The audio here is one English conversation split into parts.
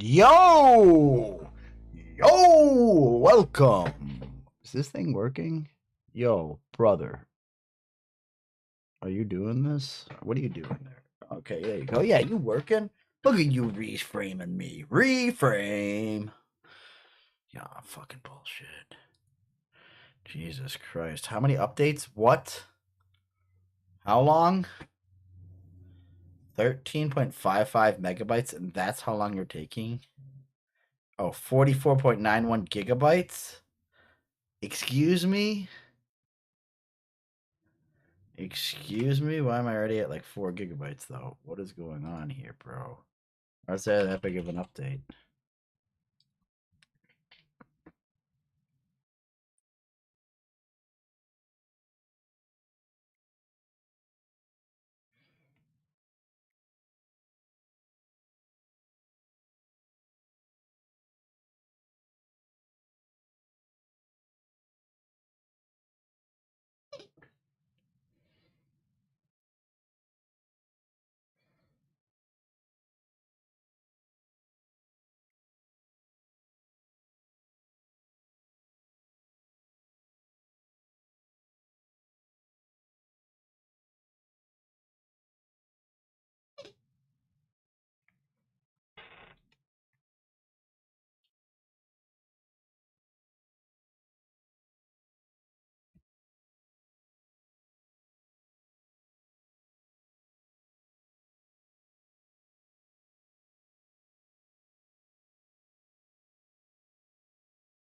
Yo! Yo! Welcome! Is this thing working? Yo, brother. Are you doing this? What are you doing there? Okay, there you go. Yeah, you working? Look at you reframing me. Reframe! Yeah, fucking bullshit. Jesus Christ. How many updates? What? How long? 13.55 megabytes, and that's how long you're taking? Oh, 44.91 gigabytes? Excuse me? Excuse me? Why am I already at like 4 gigabytes though? What is going on here, bro? Why is that big of an update?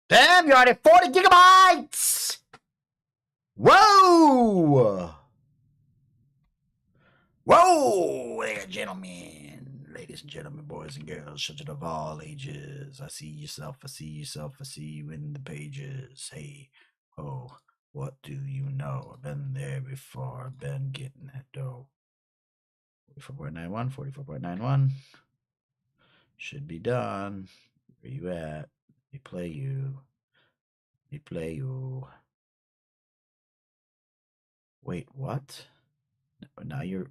Damn, you're at 40 gigabytes! Whoa! Whoa, there, gentlemen, ladies and gentlemen, boys and girls, children of all ages. I see yourself, I see yourself, I see you in the pages. Hey, oh, what do you know? I've been there before, I've been getting that dough. 44.91, 44.91. Should be done. Where you at? They play you. They play you. Wait, what? Now you're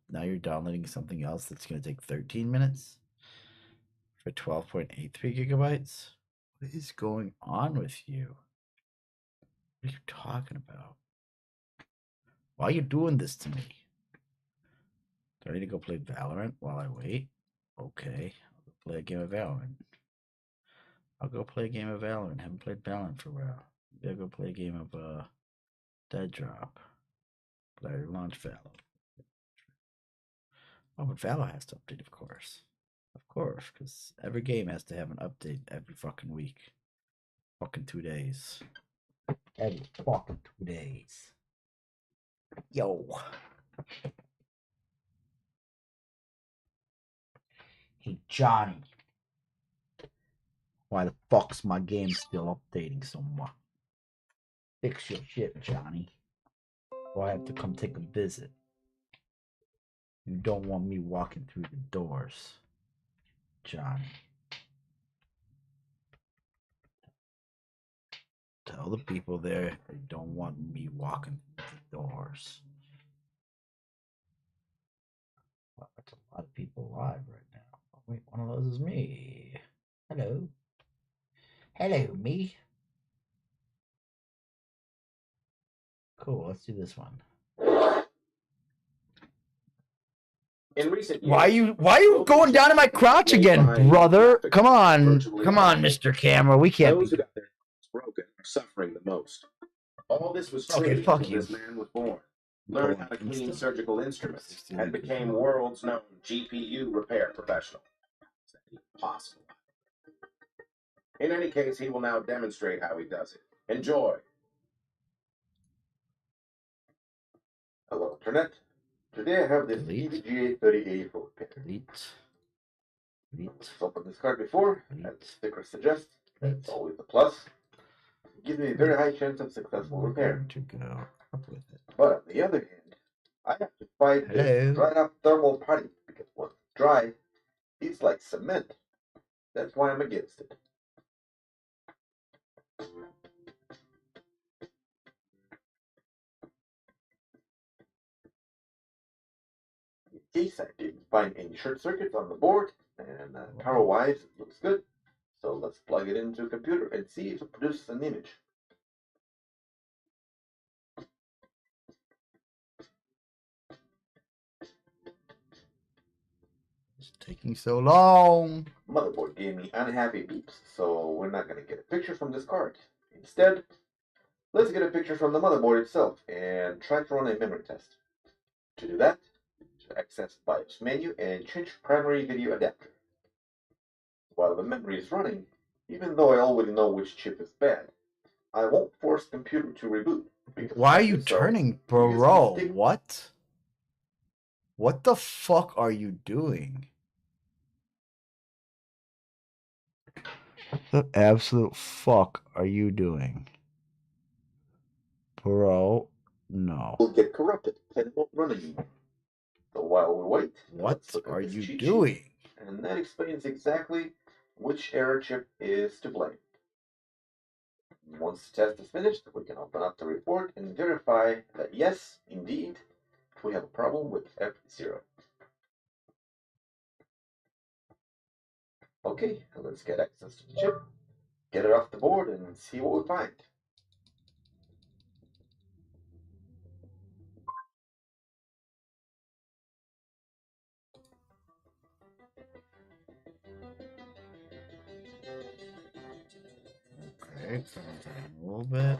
now you're downloading something else that's gonna take 13 minutes for 12.83 gigabytes. What is going on with you? What are you talking about? Why are you doing this to me? Do I need to go play Valorant while I wait? Okay, I'll go play a game of Valorant. I'll go play a game of Valorant. Haven't played Valorant for a while. Maybe I'll go play a game of Dead Drop. But I launched Valo. Oh, but Valo has to update, of course. Of course, because every game has to have an update every fucking week. Fucking 2 days. Every fucking 2 days. Yo. Hey, Johnny. Why the fuck's my game still updating so much? Fix your shit, Johnny. Or I have to come take a visit. You don't want me walking through the doors, Johnny. Tell the people there they don't want me walking through the doors. Wow, that's a lot of people live right now. Oh, wait, one of those is me. Hello. Hello, me. Cool, let's do this one. In recent years, why are you going down to my crotch again, brother? Come on, Mr. Camera. We can't those be. who got their hands broken are suffering the most. All this was true Okay, fuck until you. this man was born, learned how to clean surgical instruments, and became world's known GPU repair professional. Impossible. In any case, he will now demonstrate how he does it. Enjoy. Hello, Internet. Today I have this EVGA30A for repair. Let's open this card before, as the sticker suggests. It's always a plus. It gives me a very high chance of successful repair. But on the other hand, I have to fight this dried up thermal pipe because once it's dry, it's like cement. That's why I'm against it. In case I didn't find any short circuits on the board, And power-wise, it looks good. So let's plug it into a computer and see if it produces an image. It's taking so long. Motherboard gave me unhappy beeps, so we're not going to get a picture from this card. Instead, let's get a picture from the motherboard itself and try to run a memory test. To do that, access BIOS menu and change primary video adapter. While the memory is running, even though I already know which chip is bad, I won't force the computer to reboot. Why are you turning, bro? What? What the fuck are you doing? What the absolute fuck are you doing? Bro, no. Will get corrupted and it won't run anymore. So while we wait, what are you doing? And that explains exactly which error chip is to blame. Once the test is finished, we can open up the report and verify that yes, indeed, we have a problem with F0. Okay, let's get access to the chip, get it off the board, and see what we find. Okay, a little bit.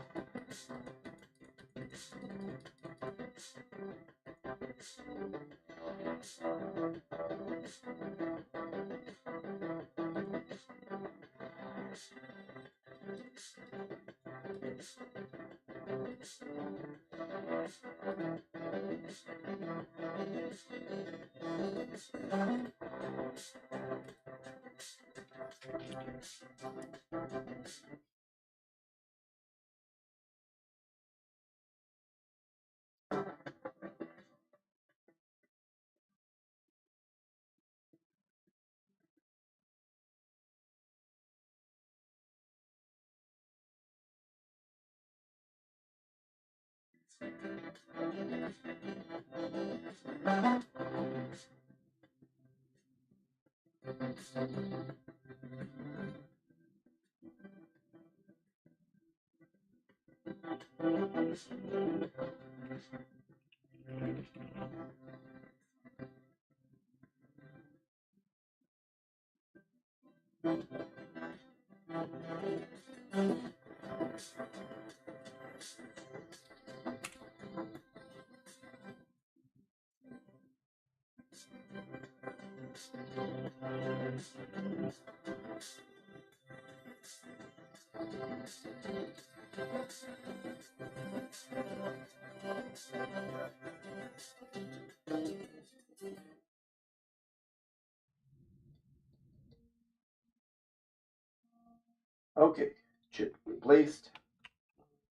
Okay, chip replaced.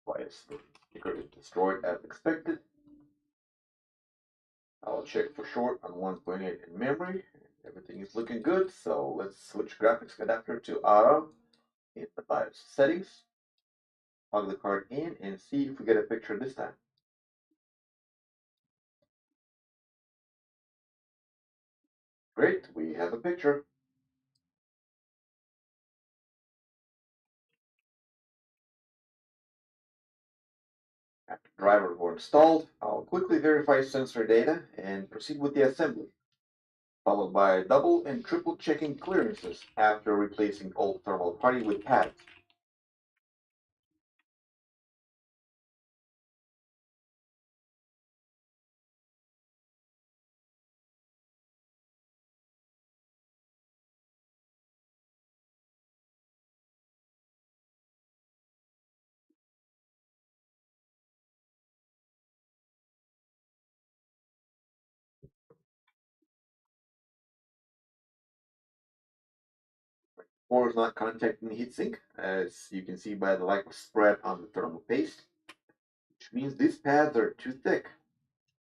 BIOS secret destroyed as expected. I'll check for short on 1.8 in memory. Everything is looking good, so let's switch graphics adapter to auto in the BIOS settings. Plug the card in and see if we get a picture this time. Great, we have a picture. After drivers were installed, I'll quickly verify sensor data and proceed with the assembly, followed by double and triple checking clearances after replacing old thermal putty with pads. Core is not contacting the heatsink, as you can see by the light spread on the thermal paste, which means these pads are too thick.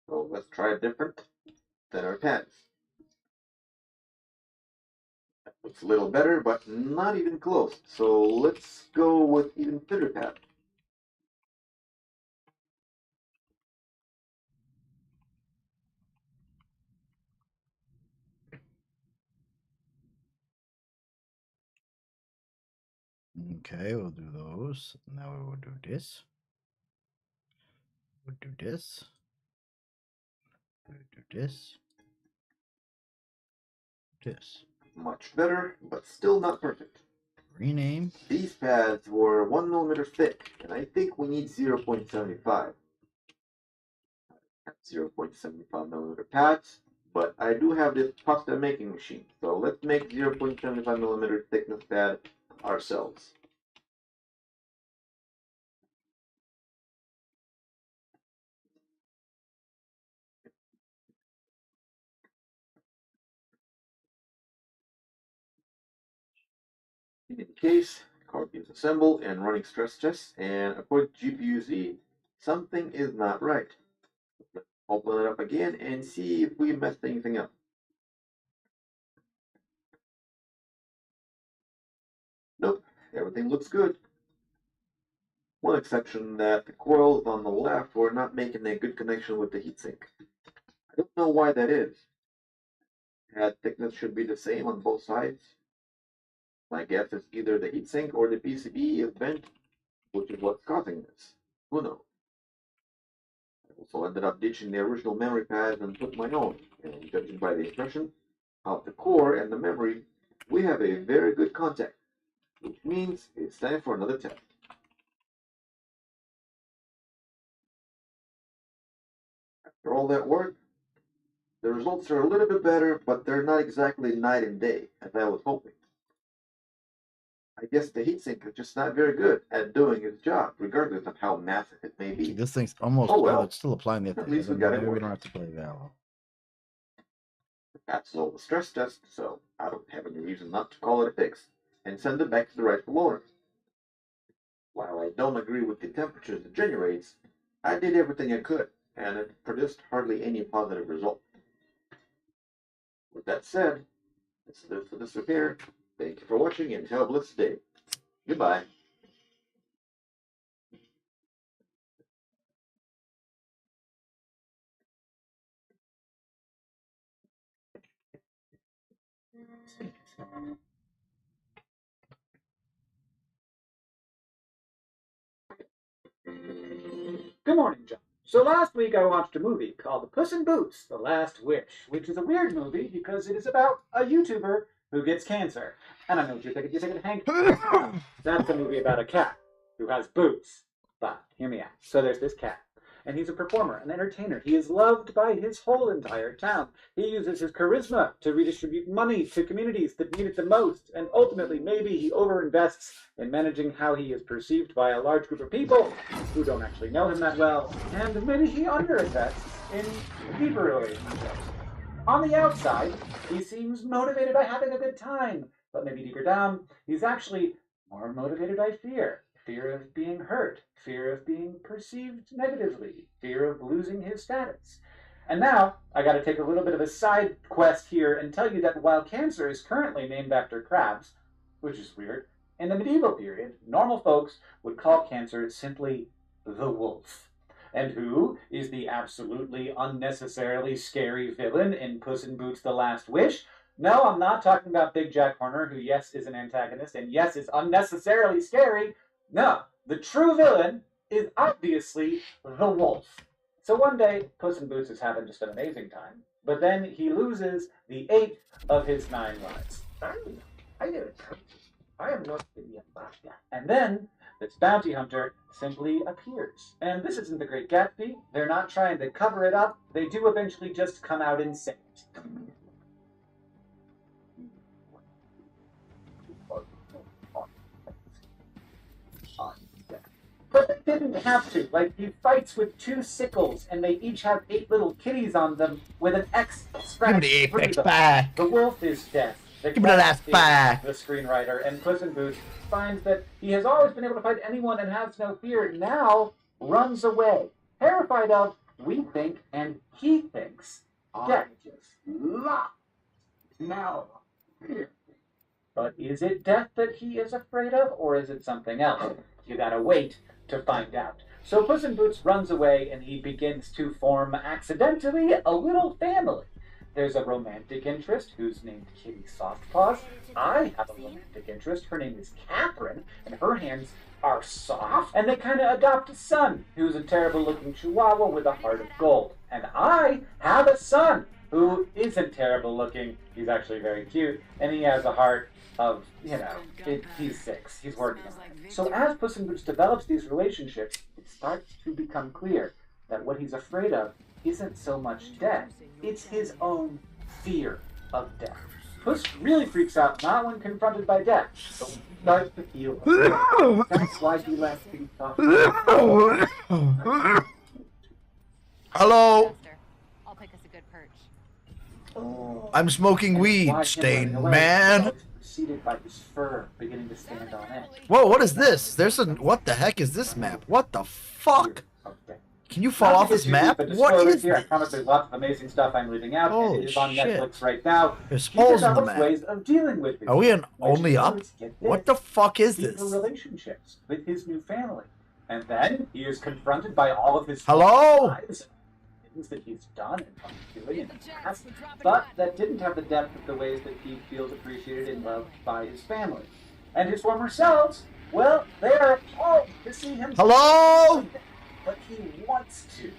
So let's try a different, thinner pads. That looks a little better, but not even close. So let's go with even thinner pad. Okay, we'll do those. Now we will do this. We'll do this. We'll do this. This. Much better, but still not perfect. Rename. These pads were 1 millimeter thick, and I think we need 0.75. 0.75 millimeter pads, but I do have this pasta making machine, so let's make 0.75 millimeter thickness pad ourselves. In any case, card is assembled and running stress tests, and according to GPU-Z, something is not right. Let's open it up again and see if we messed anything up. Nope, everything looks good. One exception that the coils on the left were not making a good connection with the heatsink. I don't know why that is. Pad thickness should be the same on both sides. My guess is either the heatsink or the PCB is bent, which is what's causing this. Who knows? I also ended up ditching the original memory pads and put my own, and judging by the impression of the core and the memory, we have a very good contact, which means it's time for another test. After all that work, the results are a little bit better, but they're not exactly night and day, as I was hoping. I guess the heatsink is just not very good at doing its job, regardless of how massive it may be. This thing's almost. Oh well. It's still applying the. At least we got it Maybe we working. don't have to play Valor. That's all the stress test, so I don't have any reason not to call it a fix and send it back to the rightful owner. While I don't agree with the temperatures it generates, I did everything I could, and it produced hardly any positive result. With that said, this is it for this repair. Thank you for watching and have a blessed day. Goodbye. Good morning, John. So last week I watched a movie called Puss in Boots: The Last Wish, which is a weird movie because it is about a YouTuber who gets cancer. And I know what you're thinking. You're thinking, Hank, that's a movie about a cat who has boots. But hear me out. So there's this cat, and he's a performer, an entertainer. He is loved by his whole entire town. He uses his charisma to redistribute money to communities that need it the most, and ultimately maybe he overinvests in managing how he is perceived by a large group of people who don't actually know him that well, and maybe he underinvests in deeper relationships. On the outside, he seems motivated by having a good time, but maybe deeper down, he's actually more motivated by fear. Fear of being hurt, fear of being perceived negatively, fear of losing his status. And now, I gotta take a little bit of a side quest here and tell you that while cancer is currently named after crabs, which is weird, in the medieval period, normal folks would call cancer simply the wolf. And who is the absolutely unnecessarily scary villain in Puss in Boots: The Last Wish? No, I'm not talking about Big Jack Horner, who, yes, is an antagonist, and yes, is unnecessarily scary. No, the true villain is obviously the wolf. So one day, Puss in Boots is having just an amazing time, but then he loses the 8th of his 9 lives. I did it. I am not to be a bad guy. And then this bounty hunter simply appears. And this isn't the Great Gatsby. They're not trying to cover it up. They do eventually just come out and say it. But they didn't have to. Like, he fights with 2 sickles, and they each have 8 little kitties on them with an X scratched through them. Back. The wolf is death. Give me the last back. The screenwriter, and Puss in Boots finds that he has always been able to fight anyone and has no fear, now runs away, terrified of, we think, and he thinks, death. Locked. Now, here. But is it death that he is afraid of, or is it something else? You gotta wait to find out. So Puss in Boots runs away, and he begins to form, accidentally, a little family. There's a romantic interest who's named Kitty Softpaws. I have a romantic interest. Her name is Catherine, and her hands are soft. And they kind of adopt a son who's a terrible-looking chihuahua with a heart of gold. And I have a son who isn't terrible-looking. He's actually very cute, and he has a heart of, he's 6. He's working on it. So as Puss in Boots develops these relationships, it starts to become clear that what he's afraid of isn't so much death. It's his own fear of death. Puss really freaks out not when confronted by death, but when he starts to feel afraid. That's why he lets things off. Hello? I'll pick us a good perch. I'm smoking weed, Stain Man. Preceded by his fur beginning to stand on end. Whoa, what is this? What the heck is this map? What the fuck? Can you fall off this map? What is here? I this? promise there's lots of amazing stuff I'm leaving out. Holy and it is on shit. Netflix right now. There's holes in the map. Ways of dealing with it. Are we in only up? What the fuck is this? Relationships with his new family. And then he is confronted by all of his Hello? lies, things that he's done and doing in the past, but that didn't have the depth of the ways that he feels appreciated and loved by his family. And his former selves, well, they are appalled to see him. Hello? But he wants to.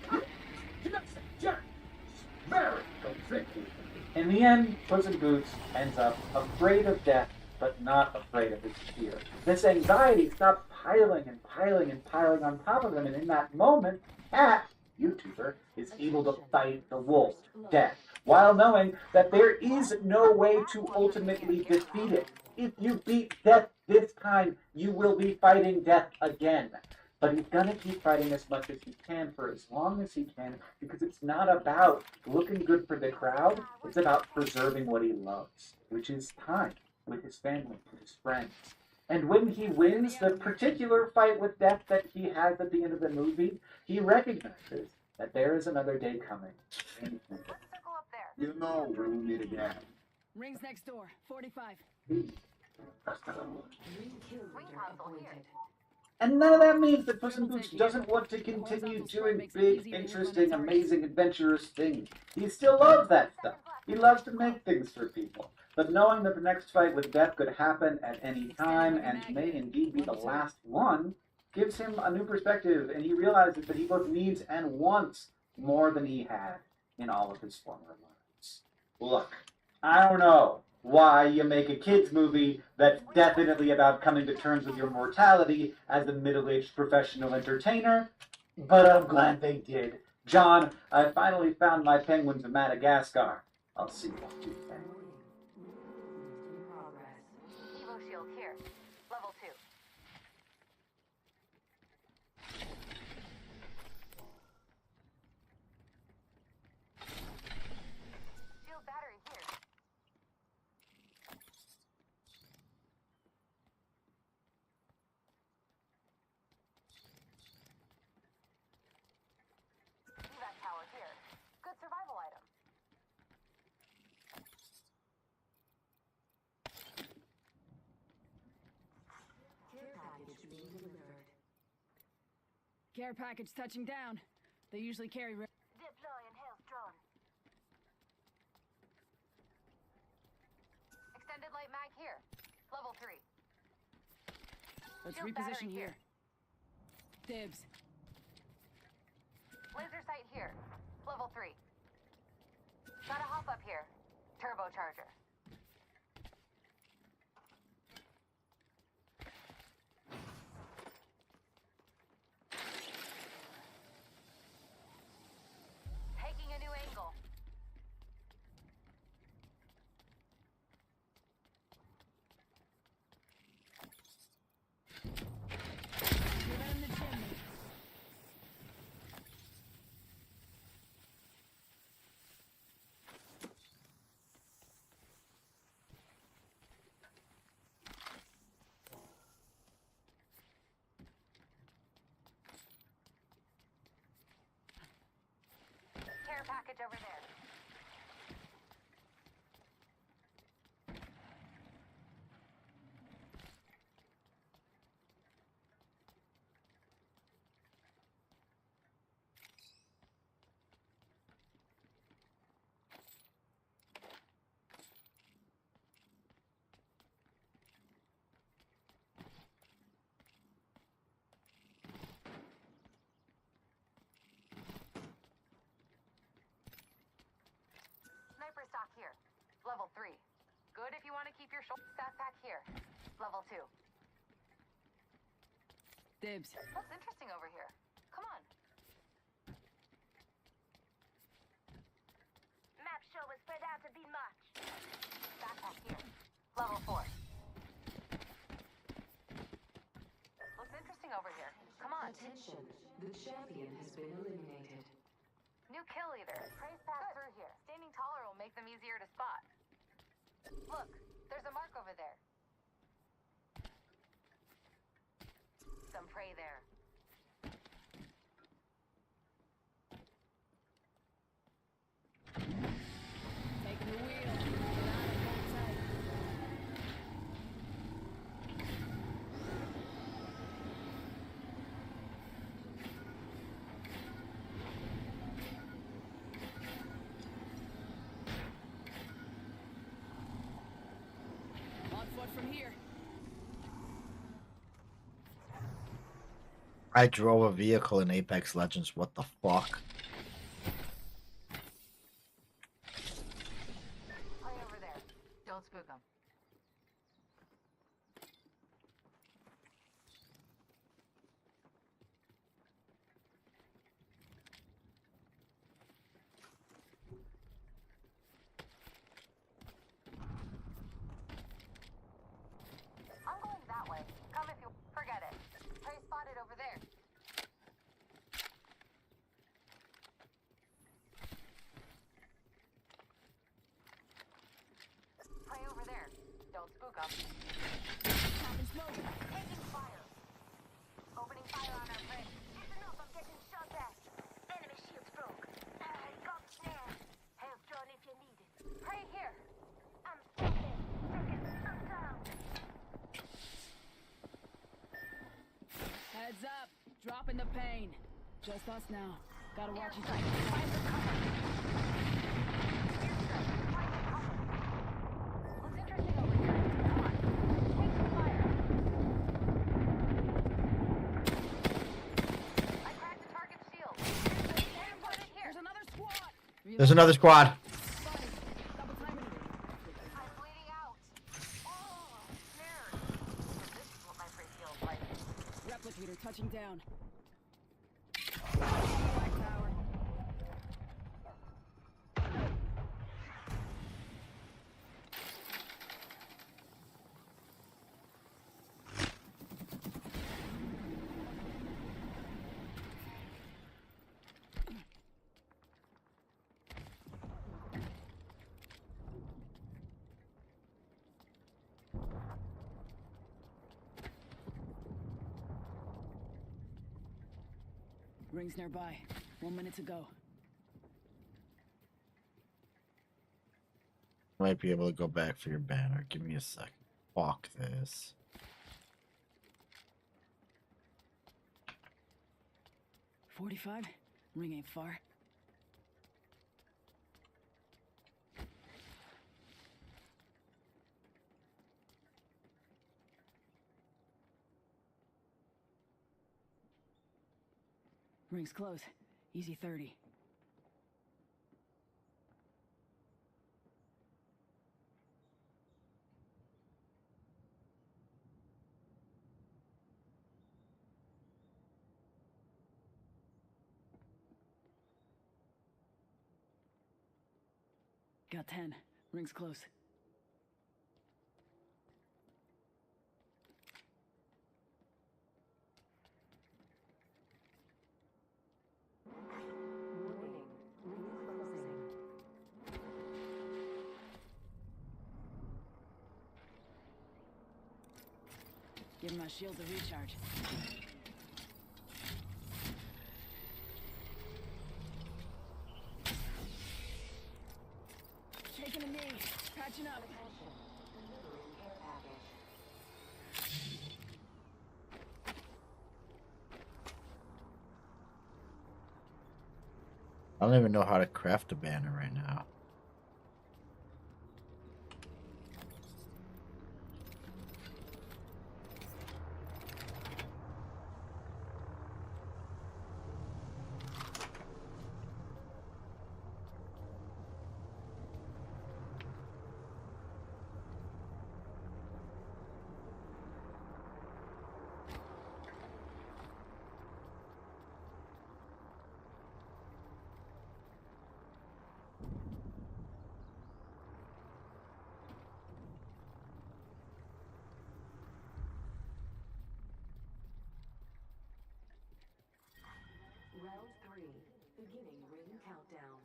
In the end, Puss in Boots ends up afraid of death, but not afraid of his fear. This anxiety stops piling and piling and piling on top of him, and in that moment, Cat, YouTuber, is able to fight the wolf, death, while knowing that there is no way to ultimately defeat it. If you beat death this time, you will be fighting death again. But he's gonna keep fighting as much as he can for as long as he can, because it's not about looking good for the crowd, it's about preserving what he loves, which is time with his family, with his friends. And when he wins the particular fight with death that he has at the end of the movie, he recognizes that there is another day coming. You know where we meet again. Rings next door, 45. And none of that means that Puss in Boots doesn't want to continue doing big, interesting, amazing, adventurous things. He still loves that stuff. He loves to make things for people. But knowing that the next fight with death could happen at any time and may indeed be the last one, gives him a new perspective, and he realizes that he both needs and wants more than he had in all of his former lives. Look, I don't know why you make a kids movie that's definitely about coming to terms with your mortality as a middle-aged professional entertainer, but I'm glad they did. John, I finally found my penguins of Madagascar. I'll see you on Tuesday. Evo shield here. Level 2. Shield battery here. Evac tower here. Good survival item. Care package touching down. They usually carry... Deploy enhanced drone. Extended light mag here. Level 3. Let's Shield reposition battery here. Dibs. Laser sight here. Level 3. Gotta hop up here. Turbocharger. Taking a new angle. Give him the chimney. here. Level 3. Good if you want to keep your stat pack here. Level 2. Dibs. Looks interesting over here. Come on. Map show is spread out a bit much. Backpack here. Level 4. Looks interesting over here. Come on. Attention, the champion has been eliminated. New kill leader. Praise pass through here. Standing taller will make them easier to spot. Look, there's a mark over there. Some prey there. Taking the wheel. Get out of sight. On foot from here. I drove a vehicle in Apex Legends. What the fuck? Prey over there. Don't spook them. I'm going that way. Come if you forget it. Prey spotted over there. Prey over there. Don't spook them. Popping smoke. Taking fire. Opening fire on our prey. Listen up, I'm getting shot at. Enemy shields broke. Got snared. Help John if you need it. Prey here. I'm spotted. I'm down. Heads up. Dropping the pain. Just us now. Gotta watch each other. Find the cover. Looks interesting over here. Come on. Take some fire. I cracked the target's shield. And put it here. There's another squad. There's another squad. Spotted. Double timing it. I'm bleeding out. Oh, I'm scared. This is what my prey feels like. Replicator touching down. Black tower. Rings nearby. 1 minute to go. Might be able to go back for your banner. Give me a second. Fuck this. .45. Ring ain't far. Ring's close. Easy 30. Got 10. Ring's close. Give my shields a recharge. Taking a knee. Patching up. I don't even know how to craft a banner right now. 3. Beginning ring countdown.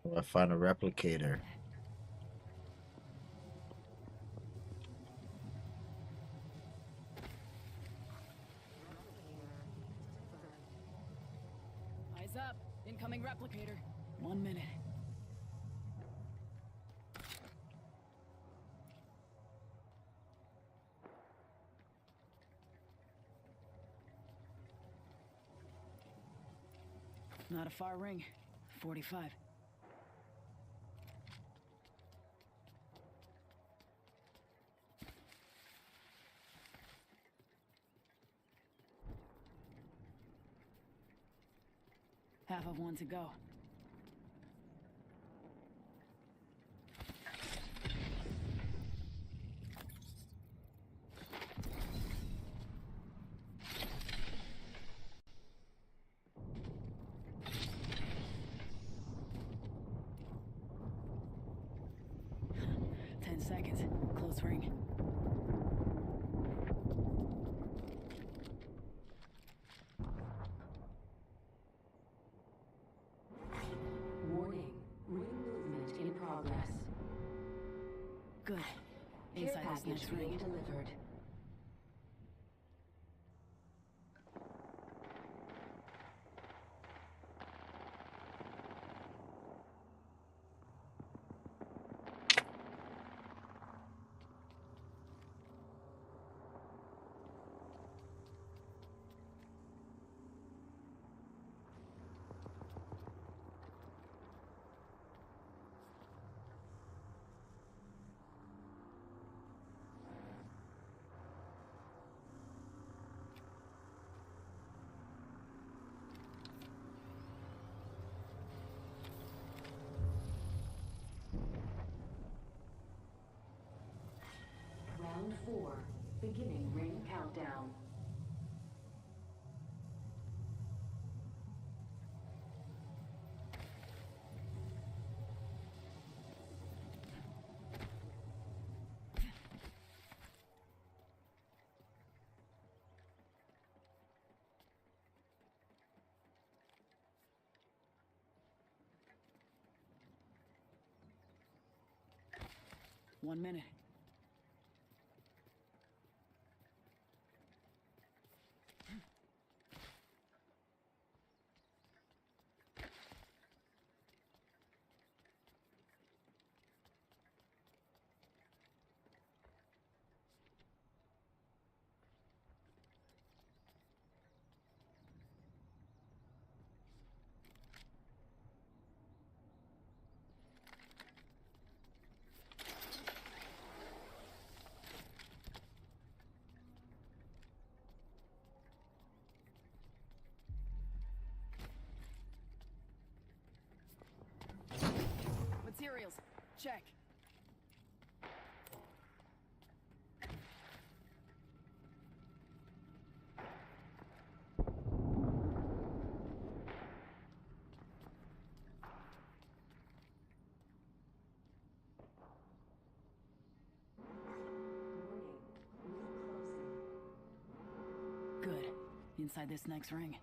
Oh, I found a replicator. Eyes up. Incoming replicator. 1 minute. Not a far ring. 45. Half of one to go. Seconds. Close ring. Warning. Ring movement in progress. Good. Care Inside this package next ring. being delivered. Round 4. Beginning ring countdown. One minute. Materials. Check. Good. Inside this next ring.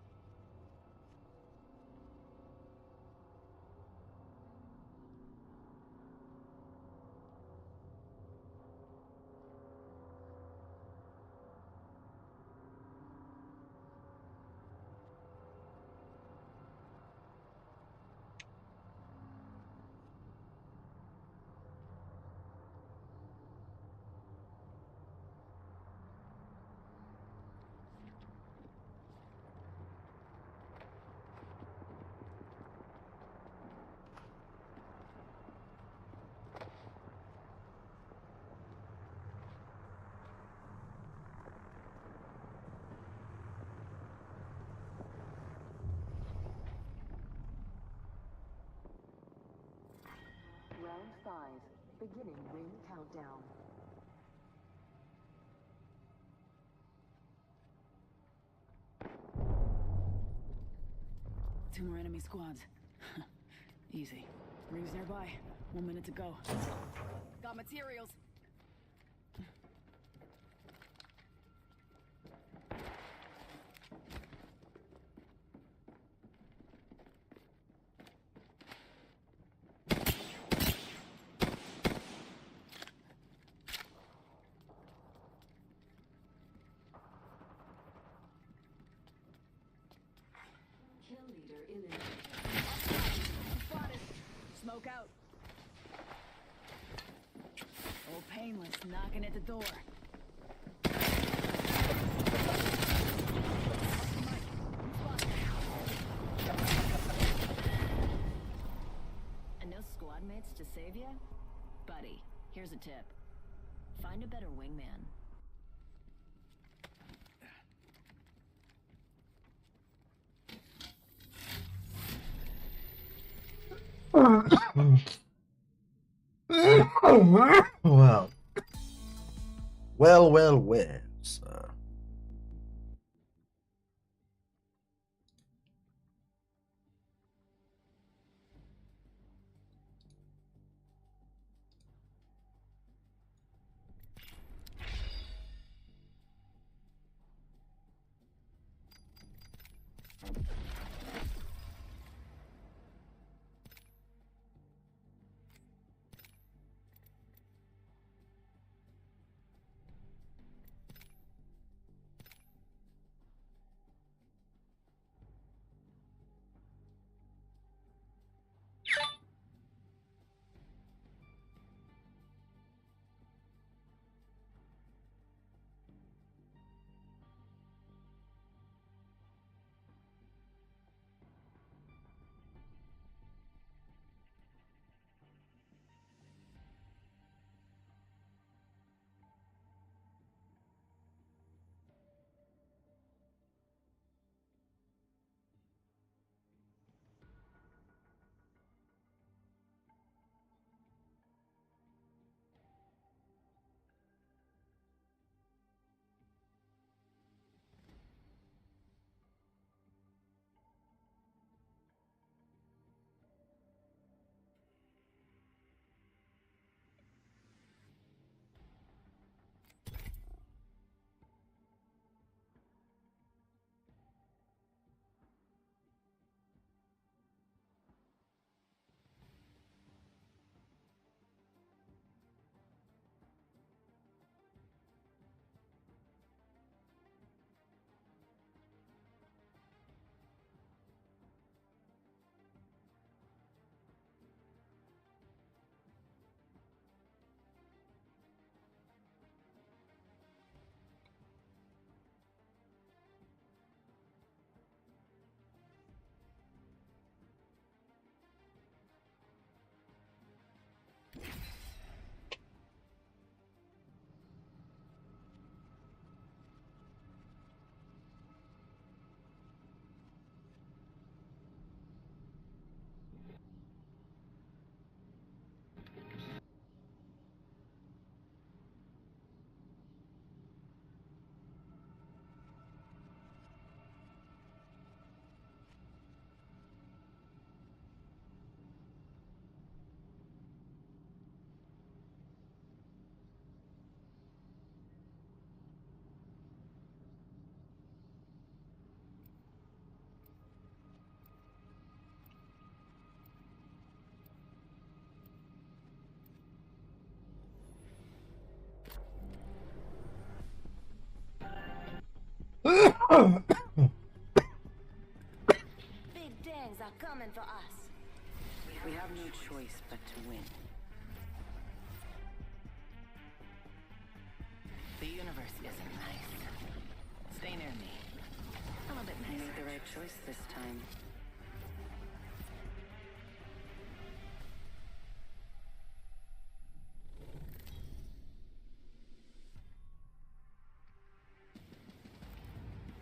Round 5. Beginning ring countdown. Two more enemy squads. Easy. Rings nearby. 1 minute to go. Got materials. Kill leader eliminated. Spotted. Smoke out. Old Painless knocking at the door. And no squad mates to save you? Buddy, here's a tip. Find a better wingman. Well. Well, sir. Big dangs are coming for us. We have no choice but to win. The universe isn't nice. Stay near me. I'm a bit nicer. You made the right choice this time.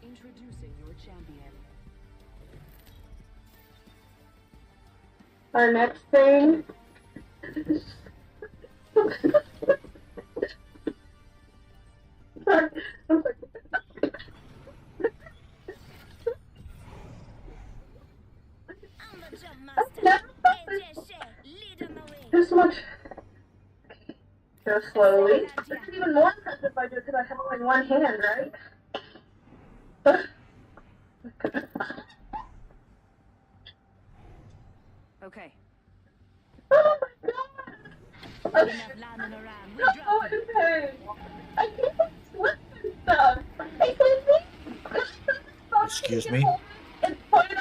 Introducing your champion. Our next thing. Sorry. I'm sorry. I'm the jump master. AJ Shea, so slowly. It's even more impressive if I do it because I have only one hand, right? Okay. Oh my god! Enough lambing around. We I'm drop so you. in pain. I can't slip and stuff. I can't Excuse me? and point it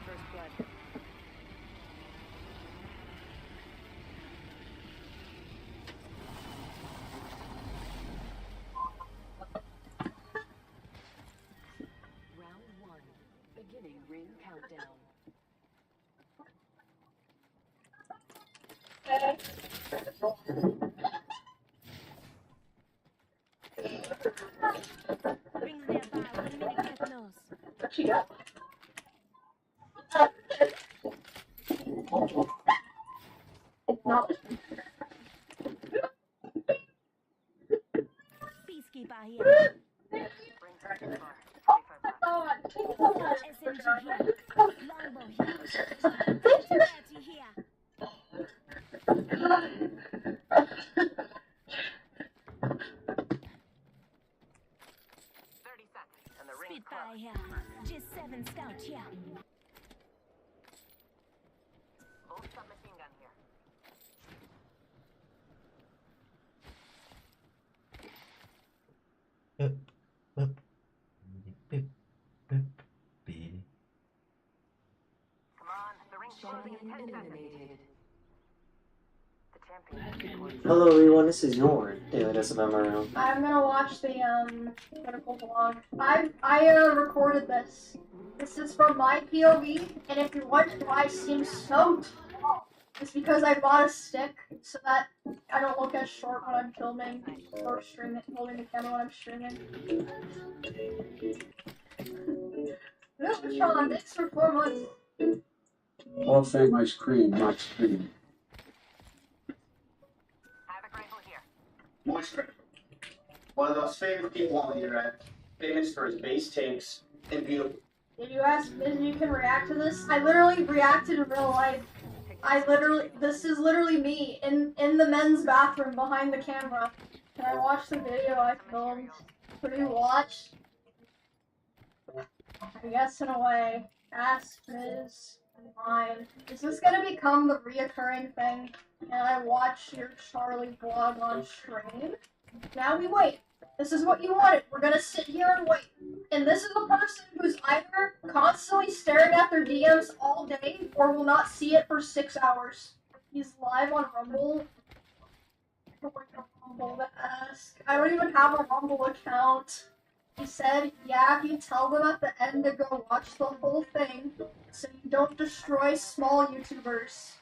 First blood. Round 1. Beginning ring countdown. Rings nearby. 1 minute, get close. What you got? It's not. Peacekeeper here. Oh my god. SMG here. Longbow here. Anti-gravity here. 30 seconds, and the ring's Spitfire close. here. Just 7 scouts here. Full submachine gun here. Boop, boop, boop, boop, beep. Come on, the ring's closing in 10 seconds. Eliminated. The champion. Hello everyone, this is your Daily Dose of MRL. I'm gonna watch the medical vlog. I recorded this. This is from my POV, and if you wonder why I seem so tall, it's because I bought a stick so that I don't look as short when I'm filming or streaming, holding the camera when I'm streaming. No, Sean, thanks for 4 months. All fame ice cream, not scream. Havoc rifle here. Moisture. One of those favorite people on the internet, famous for his bass takes and beautiful. Did you ask if you can react to this? I literally reacted in real life. This is literally me in the men's bathroom behind the camera. Can I watch the video I filmed? Could you watch? I guess in a way. Ask is mine. Is this gonna become the reoccurring thing? And I watch your Charlie vlog on stream? Now we wait. This is what you wanted. We're gonna sit here and wait. And this is a person who's either constantly staring at their DMs all day or will not see it for 6 hours. He's live on Rumble. Rumble to ask. I don't even have a Rumble account. He said, yeah, you tell them at the end to go watch the whole thing so you don't destroy small YouTubers.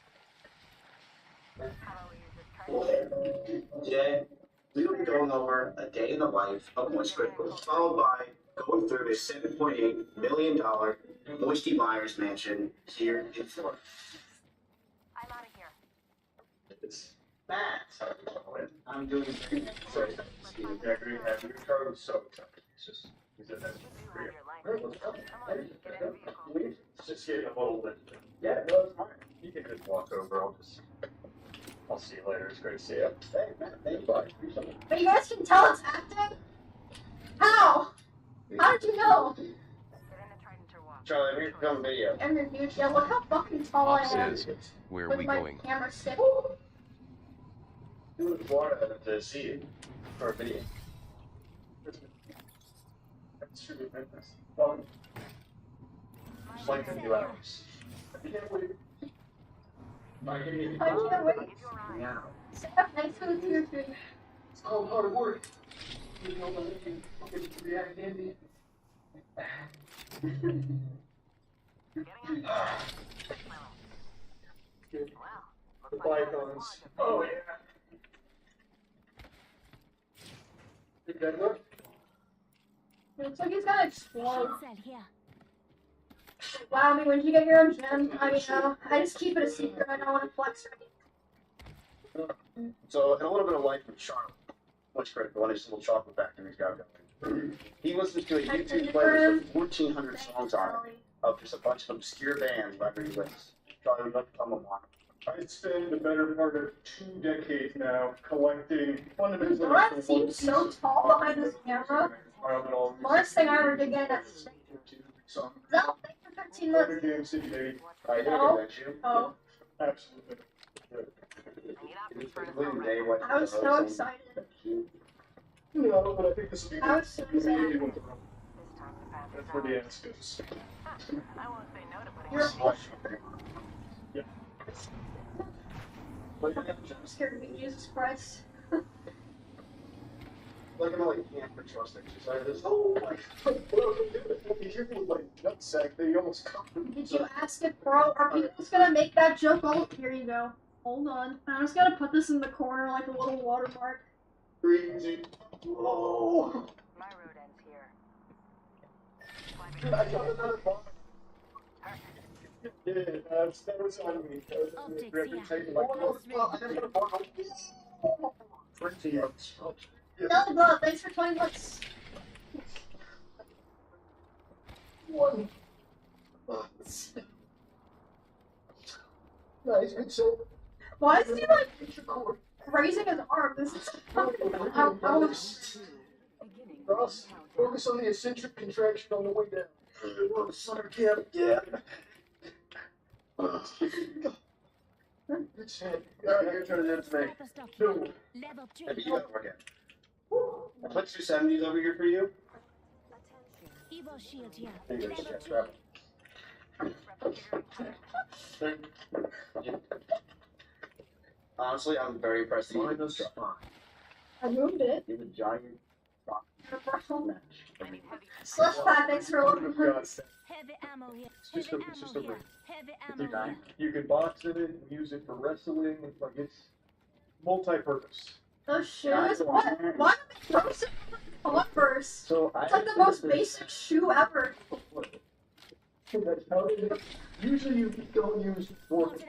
Today, we will be going over a day in the life of Moist Critical, followed by going through his $7.8 million Moisty Myers mansion here in Florida. I'm out of here. It's Matt. I'm doing great. Sorry, Steve Gregory, have your code so it's just, he's a It's just getting a little bit. Yeah, no, it's fine. You can just walk over. I'll see you later. It's great to see you. Hey, man, thank you. I appreciate it. But you guys can tell it's acting? How? How did you know? Charlie, I'm here to film a video. And you're huge. Yeah, look how fucking tall I am. Where are With we my going? camera stick. We went to Florida to see you for a video. That's really nice. Well, it's like a few hours. I can't wait. I can't wait. Now. Thanks for the tears, dude. It's called hard work. You know that I can fucking react Andy. Good. The bygones. Oh yeah. Did that work? It looks like he's gonna explode. Cell here. Wow, I mean, when did you get your own gym? I mean, I just keep it a secret. I don't want to flex or anything. So, and a little bit of life from Charlotte. What's critical? And his little chocolate factory he's got going. He listens to a YouTube playlist with 1,400 songs on it of just a bunch of obscure bands whenever he lives. Charlie, would like to come along. I spend the better part of 2 decades now collecting fundamentals. Brett seems so tall behind this camera. Last thing I ever did get at is that thing for 15 minutes. Game City, baby. No. Oh. Absolutely. I was so excited. No, but I think this will be I was so excited. That's where the ass goes. You're a bullshit. Yeah. I'm scared of me, Jesus Christ. Like I'm like camp for trust exercises. Oh my god, bro, you hear me with my nutsack, they almost come. Did you ask it, bro? Are people just gonna make that joke? Oh, here you go. Hold on. I'm just gonna put this in the corner like a little watermark. 3, 2, oh! My road ends here. I got another bomb. Yeah, that was on me. That was on me. Reputation like, oh, I just got a bomb. 20 yards. No, bro, thanks for 20 bucks. 1. Nice, good so. Why is he like raising his arm? This is I was. Ross, focus on the eccentric contraction on the way down. Oh, summer camp, yeah. Good shit. You're turning it into me. No. Maybe you gotta work it. I put 270s over here for you. There you go, just grab it. Honestly, I'm very impressed that you did this drop. I moved it. You have a giant rock match. Slush pad, thanks for looking. It's just a ring. You can box in it and use it for wrestling. Like it's multi-purpose. Those shoes? What? Why do they throw Converse? So It's like the most basic shoe ever. That's how it is. Usually you don't use wood.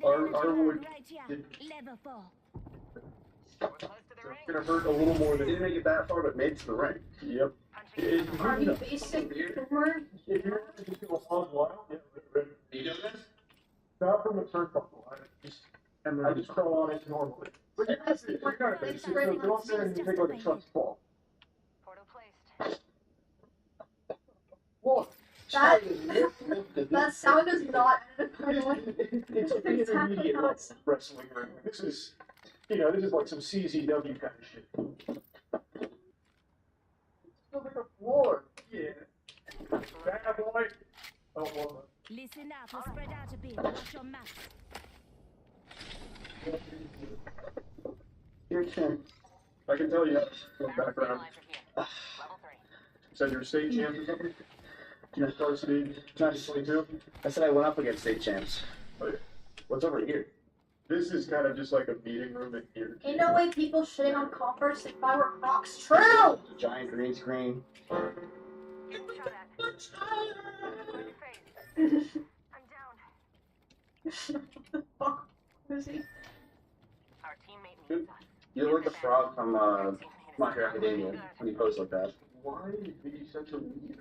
Our wood did. It's gonna hurt a little more than. Didn't make it that far, but made it to the ring. Yep. Are you basic boomer? If you're just do a long while, yeah, ready. You doing this? Not from a turnbuckle. I just crawl on it normally. But you guys, we're kind of basic. So go up there and you take like a trust fall. What? That sound is not edited, by the way. It's like the intermediate wrestling ring. This is, this is like some CZW kind of shit. It's like a floor. Yeah. Bad boy. Oh, well. Listen up, we'll spread out a bit. Watch your mouth. Your turn. I can tell you background. Said you're state champ or something? You start stage 2022? I said I went up against state champs. Okay. What's over here? This is kind of just like a meeting room in here. Ain't no way people shitting on Converse if I were Fox True! Giant green screen. I'm down. Fuck. Who's he? Our teammate needs us. You look like the frog from My Hero Academia when you pose like that. Why are you such a weeb?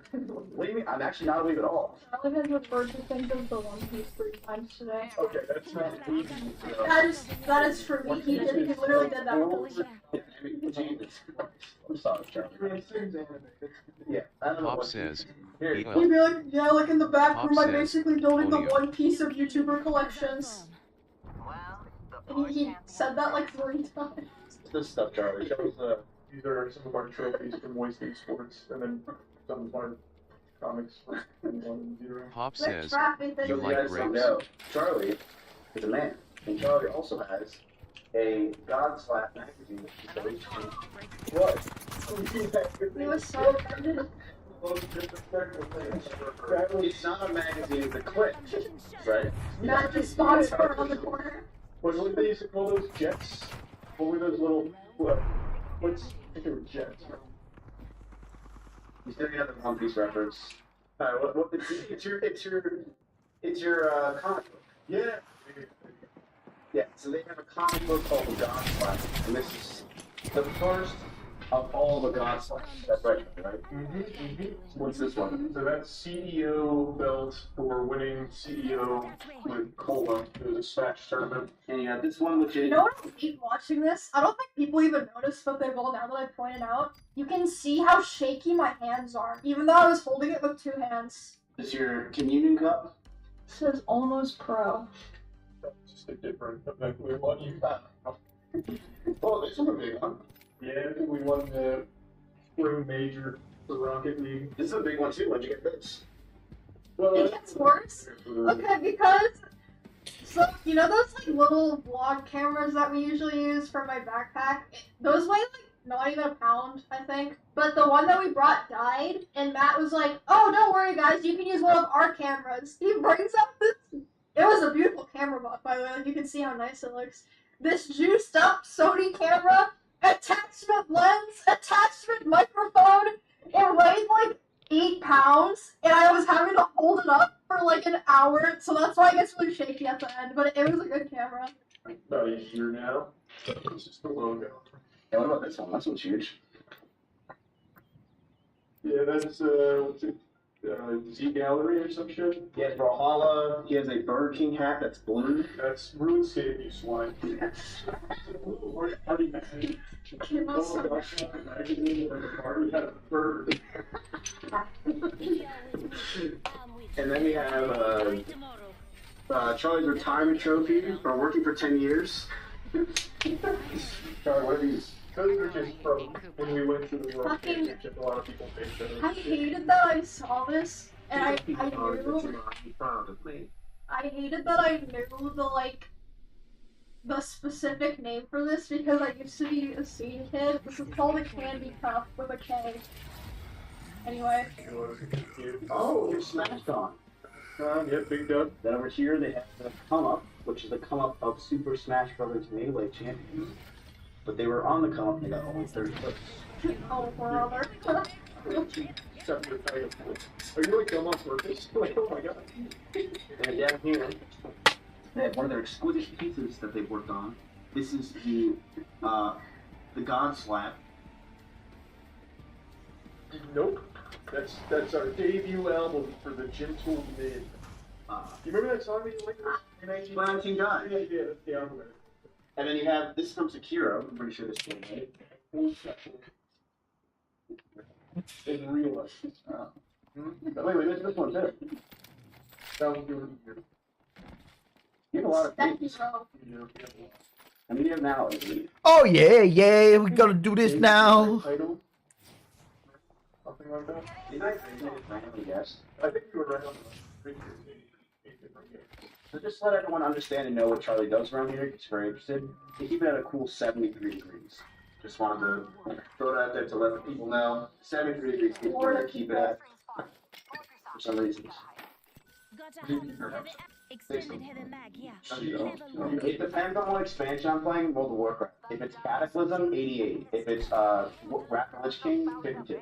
What do you mean? I'm actually not a weeb at all. Charlie has referred to things of the One Piece 3 times today. Okay, that's not weeb. That is for me. He literally did that. I'm sorry, Charlie. Yeah, I don't know Pop what says, Here. He'd be like, yeah, like in the back Pop room, I'm says, basically building the audio. One Piece of YouTuber collections. Well, the And he said that like 3 times. This stuff, Charlie. Show us These are some of our trophies from Wasting Sports, and then some of our comics from 1-0. Pop Like says, traffic that you you like guys don't grapes. know, Charlie is a man, and Charlie also has a God Slap magazine that he goes to. What? He was so offended. It's not a magazine, it's a clip, right? Not the sponsor on the corner. What they used to call those jets? What were those little, I think they were jets. He's doing another One Piece reference. It's your comic book. Yeah. Yeah, so they have a comic book called God Slap, and this is the first of all the gods. That's right, right? What's this one? So that's CEO belt for winning CEO with Cola. It was a Smash tournament. And you got this one, which is. You know what I hate watching this? I don't think people even notice, but they will now that I pointed out. You can see how shaky my hands are, even though I was holding it with 2 hands. This your communion cup? It says almost pro. That's just a different event we won. You got. Oh, this is a big one. Yeah, I think we won the spring major for Rocket League. This is a big one too. When'd you get this? Well, It gets worse. Okay, because so you know those like little vlog cameras that we usually use for my backpack? Those weigh like not even a pound, I think. But the one that we brought died, and Matt was like, "Oh, don't worry, guys. You can use one of our cameras." He brings up this. It was a beautiful camera, by the way. Like you can see how nice it looks. This juiced up Sony camera, attachment lens, attachment microphone. It weighed like 8 pounds, and I was having to hold it up for like an hour, so that's why it gets really shaky at the end, but it was a good camera. about a year now. It's just the logo. Yeah, what about this one? This one's huge. Yeah, that's what's it? Z Gallery or some shit? He has Brawlhalla. He has a Burger King hat that's blue. That's RuneScape, you swine. How do you magazine at the party had a bird. And then we have Charlie's retirement trophy for working for 10 years. Charlie, what are these? Those are just from when we went to the World Fucking- Championship. A lot of people think those. I hated that I saw this, and I knew. Proud of me. I hated that I knew the specific name for this because I used to be a scene kid. This is called a candy cup with a K. Anyway. Oh, you're smashed on. Yeah, big dub. Then over here they have the come up, which is the come up of Super Smash Bros. Melee champions. But they were on the come up and they got only 30 clicks. Oh, brother. Except for the are you like dumb on purpose? Like, oh my god. And down here, they have one of their exquisite pieces that they've worked on. This is the God Slap. Nope. That's our debut album for the Gentle Mid. You remember that song that you liked? Blind King God. Yeah, that's the album. And then you have this from Sekiro. I'm pretty sure this one, right? In real life. Wait, there's this one too. Sounds good. You have a lot of Thank you, things. bro. I mean, you have now. Oh yeah, we gotta do this now. Title? Something like that? Did I guess? I think you were right on the So just let everyone understand and know what Charlie does around here. He's very interested. They keep it at a cool 73 degrees. Just wanted to throw it out there to let the people know. 73 degrees is where they keep it at. For some reasons. It depends on what expansion I'm playing. World of Warcraft. If it's Cataclysm, 88. If it's Wrath of the Lich King, 52.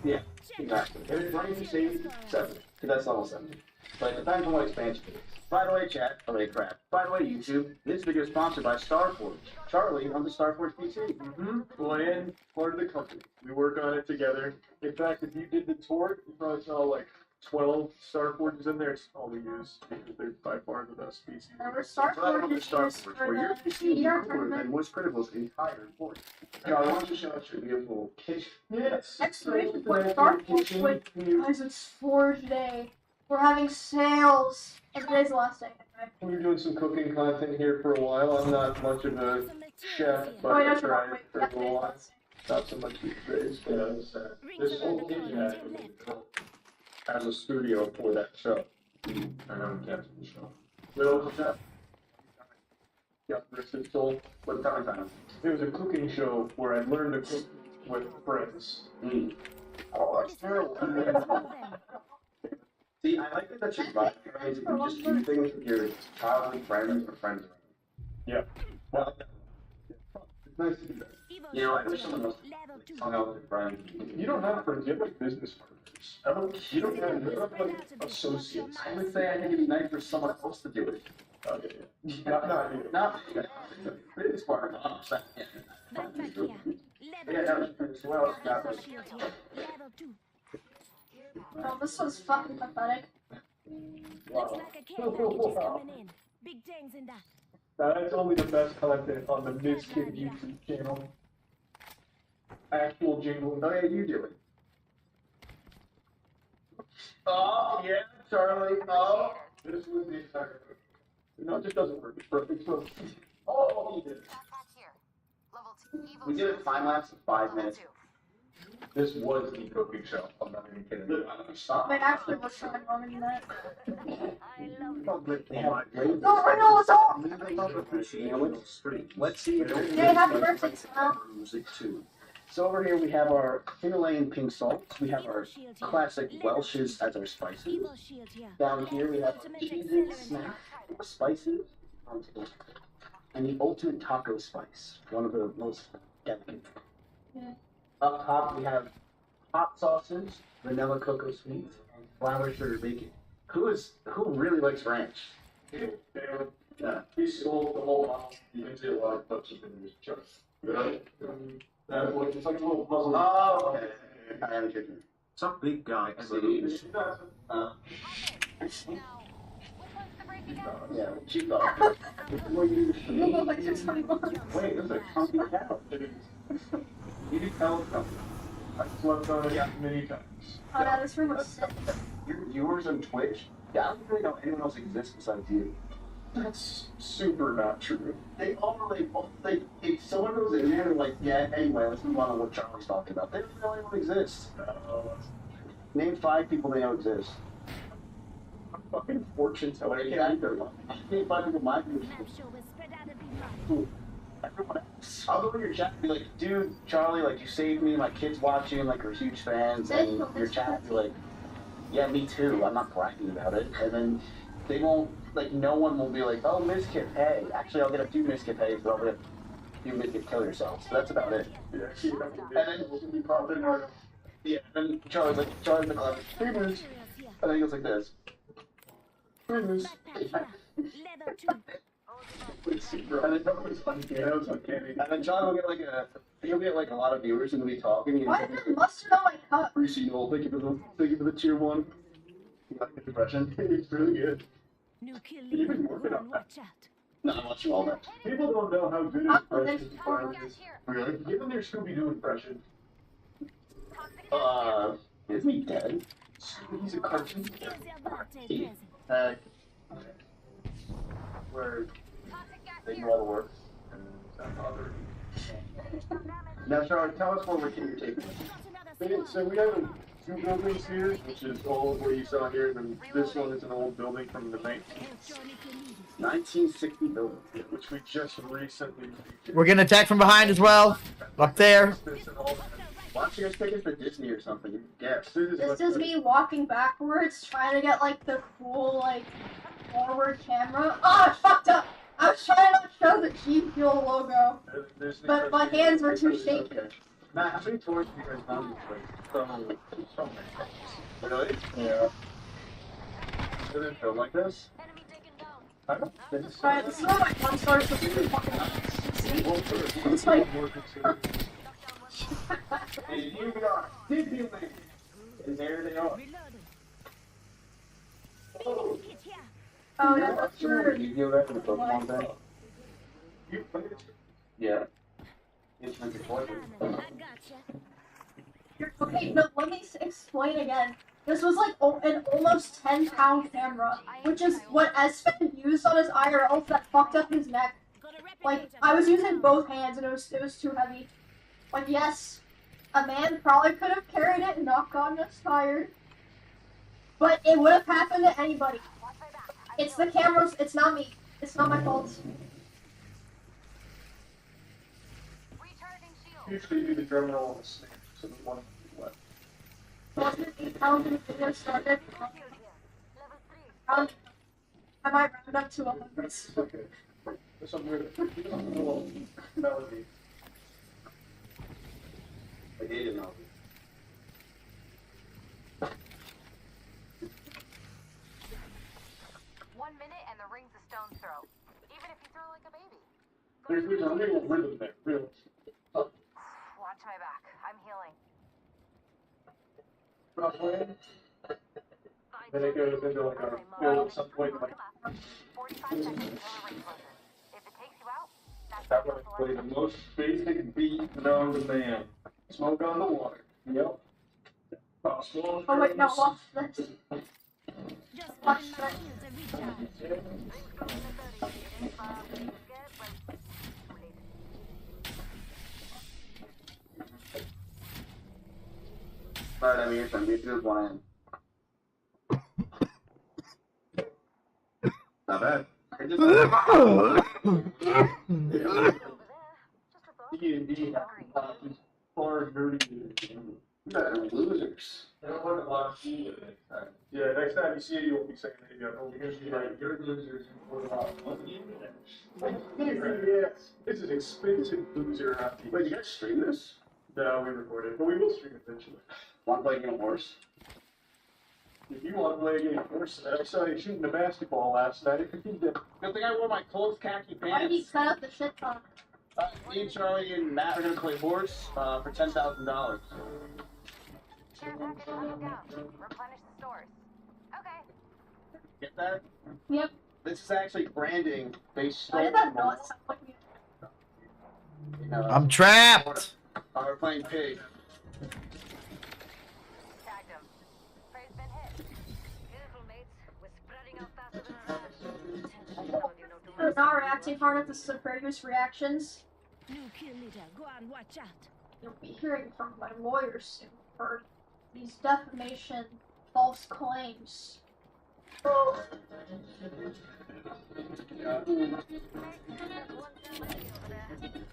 Yeah, exactly. If it's Rain Crusade, 70. Because that's level 70. But it depends on what expansion it is. By the way, chat, crap. By the way, YouTube, this video is sponsored by Starforge. Charlie runs the Starforge PC. Well, and part of the company. We work on it together. In fact, if you did the tour, you probably saw like 12 Starforges in there. It's all we use because they're by far the best species. Remember, So I Starforge love the is used Starforge, for where your the PC will be CDR cooler tournament. than what's critical is entire important. Charlie, why don't you show us your beautiful kitchen? Yes. Exclamation point Starforge. Wait, guys, it's Forge Day. We're having sales. And today's the last day. Okay? We're doing some cooking content here for a while. I'm not much of a chef, but Oh, yeah, I sure. tried Wait, for yeah, a today's the while. last day. Not so much these days, but this whole kitchen actually was built as a studio for that show. I know we canceled the show. Little chef. Yeah, Bristol sold. What's coming time? It was a cooking show where I learned to cook with friends. Oh, that's terrible. See, I like that you buy friends. You just do things with your childhood friends or friends around. Yeah. Well, it's nice to do that. You know, I wish someone else hung out with friends. You don't have friends, you have like business partners. You don't have like associates. I would say I think it's nice for someone else to do it. Okay. Not you. Not business partner. Oh, this was fucking pathetic. Wow. That's only the best content on the Miskid YouTube channel. Actual jingle. Oh yeah, you do it. Oh yeah, Charlie. Oh, This was the entire. No, it just doesn't work. It's perfect. So, oh, he did. we did a time lapse of 5 minutes. This was the cooking show. I'm not even kidding. Wait, actually, what's trying on that? No, right now, what's up? Let's see if Hey, happy birthday, Sal. So over here we have our Himalayan pink salts. We have our classic Welshes as our spices. Down here we have our cheesy snack spices. And the ultimate taco spice. One of the most delicate. Up top we have hot sauces, vanilla cocoa sweet, and flour sugar bacon. Who really likes ranch? Yeah, he sold the whole house. You can see a lot of touches in his chest. It's like a little puzzle. Oh, okay. I have a chicken. Some big guy. Yeah, cheap dog. Wait, It's funny. this is a chunky cow. You do tell something. I slept on it many times. Oh, no, this room was sick. Your viewers on Twitch? Yeah, I don't really know anyone else exists besides you. That's super not true. They all like, if someone goes in there and like, yeah, anyway, let's move on to what Charlie's talking about. They don't know anyone exists. Name 5 people they know exist. Fucking fortune teller. Yeah, name 5 people my group. Everyone else. I'll go in your chat and be like, dude, Charlie, like, you saved me, my kids watching, like, are huge fans, and your chat will be like, yeah, me too, I'm not bragging about it, and then they won't, like, no one will be like, oh, Miskip, hey, actually, I'll get a few Miskip pays, but I'll get a few Miskip kill yourselves, so that's about it. Yeah, and then Charlie's like, famous, and then he goes like this. Famous. And then John will get like he'll get like a lot of viewers and he'll be talking. Why is there mustard on my cup? Appreciate you. Thank you for the tier 1. You like the depression? It's really good. You've been working on that. No, I'm watching all that. People don't know how good impressions are. Really? Give them their Scooby-Doo impression. Isn't he dead? He's a cartoon. Where they do all the work. Now, Charlie, tell us what we're taking. So we have 2 buildings here, which is all of what you saw here, and then this one is an old building from the 1960 building, which we just recently. We're getting attacked from behind as well. Up there. Why don't you guys take us to Disney or something? Yes. This is me walking backwards, trying to get like the cool like forward camera. Oh, I fucked up! I was trying to show the G Fuel logo, but my hands were too shaky. Okay. Matt, how many tours do you guys done this week? Really? Yeah. Did it feel like this? I don't think so. Alright, this is where my fun starts to really fucking up. It's like... And here we are, Disneyland. And there they are. Oh, yeah, that's true. You go back to the Pokemon thing? You played it? Yeah. It's like a toy. Okay, no, let me explain again. This was like an almost 10-pound camera, which is what Espen used on his IRL that fucked up his neck. Like, I was using both hands and it was too heavy. Like, yes, a man probably could have carried it and not gotten us tired. But it would have happened to anybody. It's the cameras, it's not me. It's not my fault. Usually do the drum roll on the snake, so we want to be wet. How did the video started? I might round up to 100. Okay. There's some weird melody. I did it now. One minute and the ring's a stone's throw. Even if you throw like a baby. There's a real rhythm there, real. Watch not playing. Then it goes into like a build some point like 45 seconds until the ring closes. If it takes you out, that's that one. Play the most basic beat known to man. Smoke on the water. Yep. Oh wait, no, watch this. Just Watch giving my this. shields a recharge. Alright, I'm here, so I'm here to one. Not bad. D&D is far dirtier. You guys are losers. They don't look a lot of C. Yeah, next time you see it, you won't be saying that again. You're gonna be like, you're losers. Yes, this is expensive loser. Wait, you guys stream this? No, we recorded it, but we will stream it eventually. Want to play a game of horse? If you want to play a game of horse, I saw you shooting a basketball last night. It could be the Good thing I wore my closed khaki Why did he pants. cut out the shit talk? Me and Charlie and Matt are gonna play horse for $10,000. Care package coming down. Replenish the stores. Okay. Get that? Yep. This is actually branding they stole Why did that from not sound like you? I'm trapped! We're playing pig. Tagged him. Prey's been hit. Beautiful, mates. We're spreading out faster than a They're not reacting hard at the superior's reactions. New kill leader, go and watch out. You'll be hearing from my lawyers soon for these defamation false claims.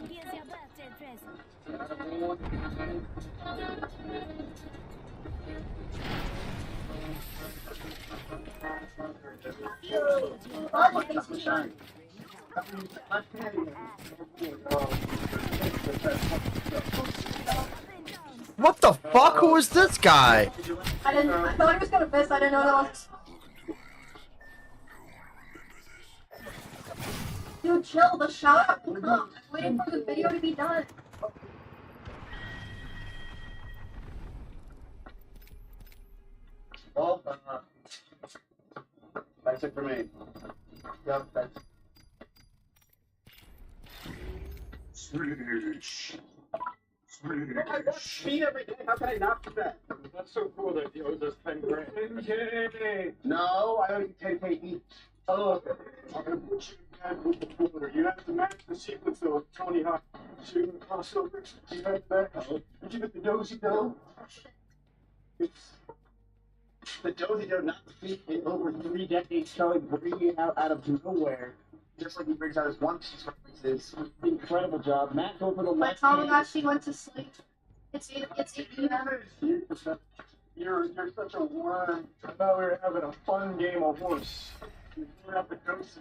Here's your birthday present. Oh, thanks for shine. What the fuck? Who is this guy? I thought he was gonna miss, I didn't know that was... Dude, chill, the shout out will come. I'm waiting for the video to be done. Well, that's it for me. Yep, that's. I watch speed every day. How can I not do that? That's so cool that he owes us 10 grand. 10K! No, I owe you 10K each. Oh, I'm gonna put you in with the folder. You have to match the sequence though with Tony Hawk. So you can cross over. You have that. You give it the dozy dough. It's the dozy dough not speak in over 3 decades, Charlie bringing it out of nowhere. Just like he brings out his One Piece references. Incredible job. Matt, go for the My left. Tamagotchi went to sleep. It's 8 p.m. You're such a worm. I thought we were having a fun game of horse. We're at the ghost.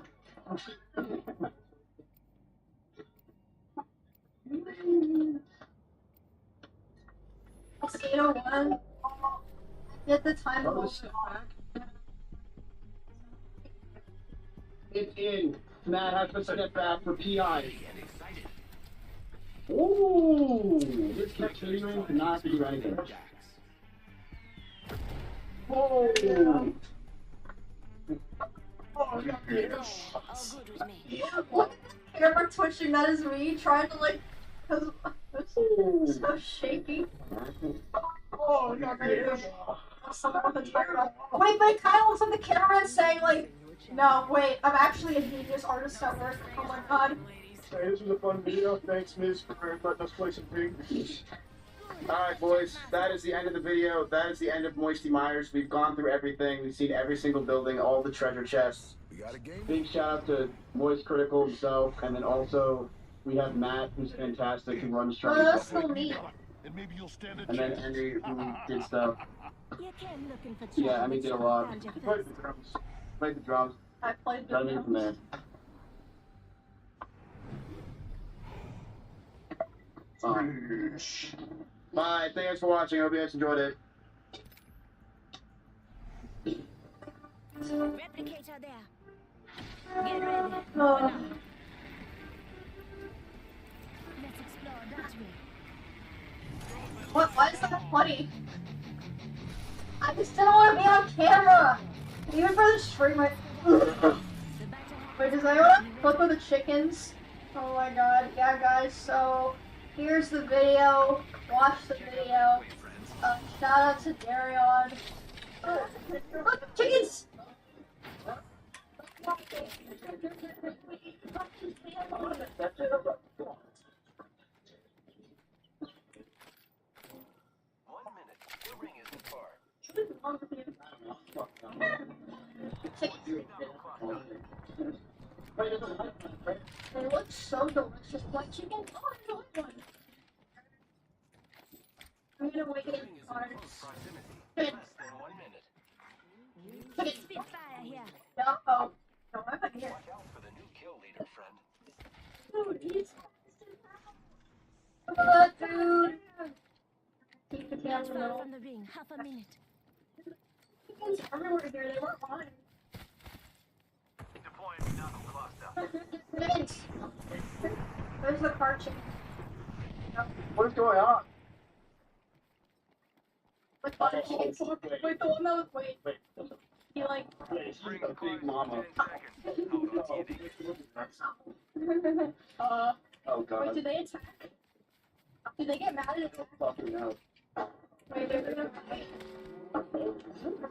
Mosquito 1. Get the time over. It's in. Matt has to step back for PI. Ooh! This continuing to not be anything. Oh! Oh, Yes. All good with me. Look at the camera twitching, that is me trying to like... Cause it's so shaky. Oh, yeah, Wait, but it kind of looks like the cameraman saying like, no, wait, I'm actually a genius artist at work. Oh my god. Hey, this was a fun video. Thanks, Miz, for letting us play some pig. Alright, boys, that is the end of the video. That is the end of Moisty Myers. We've gone through everything. We've seen every single building, all the treasure chests. Big shout out to Moist Critical himself, and then also we have Matt, who's fantastic, who runs Oh, Charlie. that's still me. And then Henry, who did stuff. You came looking for Yeah, I mean, did a lot. Found your He played first. the drums. Played the drums. I played the Got in from there. Bye. Thanks for watching. I hope you guys enjoyed it. Replicator there. Get ready. Oh. Let's explore that way. What? Why is that funny? I just didn't want to be on camera. Even for the stream, Wait, does anyone flip with the chickens? Oh my god. Yeah, guys, so here's the video. Watch the video. Shout out to Darion. Look, chickens! They look so delicious. Like chicken? Oh, I like one. I'm gonna wait it hard. Chicken. Chicken. Spitfire here. No, oh. No, I'm not here. Dude, he's... dude. Keep the Not camera far low. from the ring. Half a minute. Chickens everywhere here. They weren't mine. Chickens. Where's the car chicken? What is going on? With butter chickens. Wait, the one that was wait. He like. Big mama. Oh god. Wait, did they attack? Did they get mad at attack? Fucking no. Wait, they're gonna.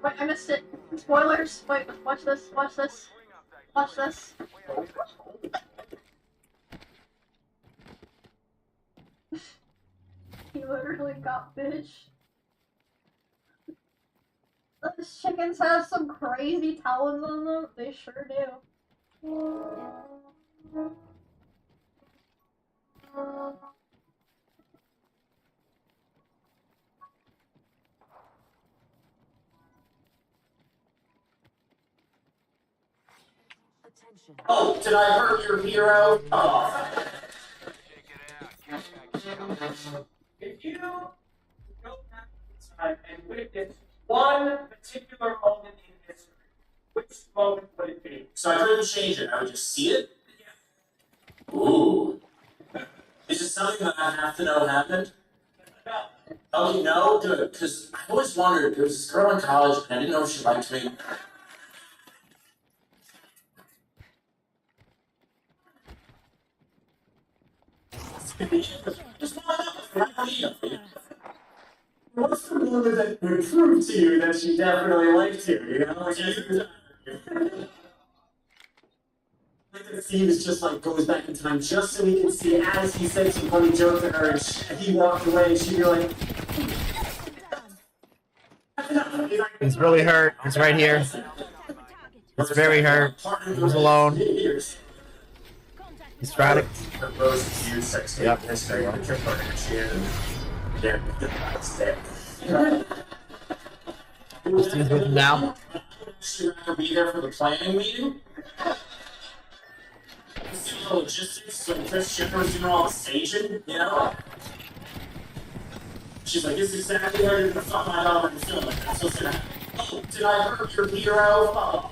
Wait, I missed it. Spoilers. Wait, watch this. Watch this. Watch this. He literally got fish. Those chickens have some crazy talons on them. They sure do. Oh, did I hurt your hero? Oh. If you go back in time and witness one particular moment in history, which moment would it be? So I couldn't change it. I would just see it? Ooh. Is it something that I have to know happened? No. Oh, no? Good. Because I always wondered, there was this girl in college, and I didn't know if she liked me. Just what's the moment that would prove to you that she definitely liked you, you know? Like the scene is just like goes back in time just so we can see as he said some funny joke to her and he walked away and she'd be like... He's really hurt. He's right here. He's very hurt. He's alone. He's trying to... Yep. He's with him now. Should I be there for the planning meeting? See the logistics, so Chris Shipper's doing all the staging, you know? She's like, this is exactly how you're gonna fuck my daughter in film. That's what's gonna happen. Oh, did I hurt your hero? Oh.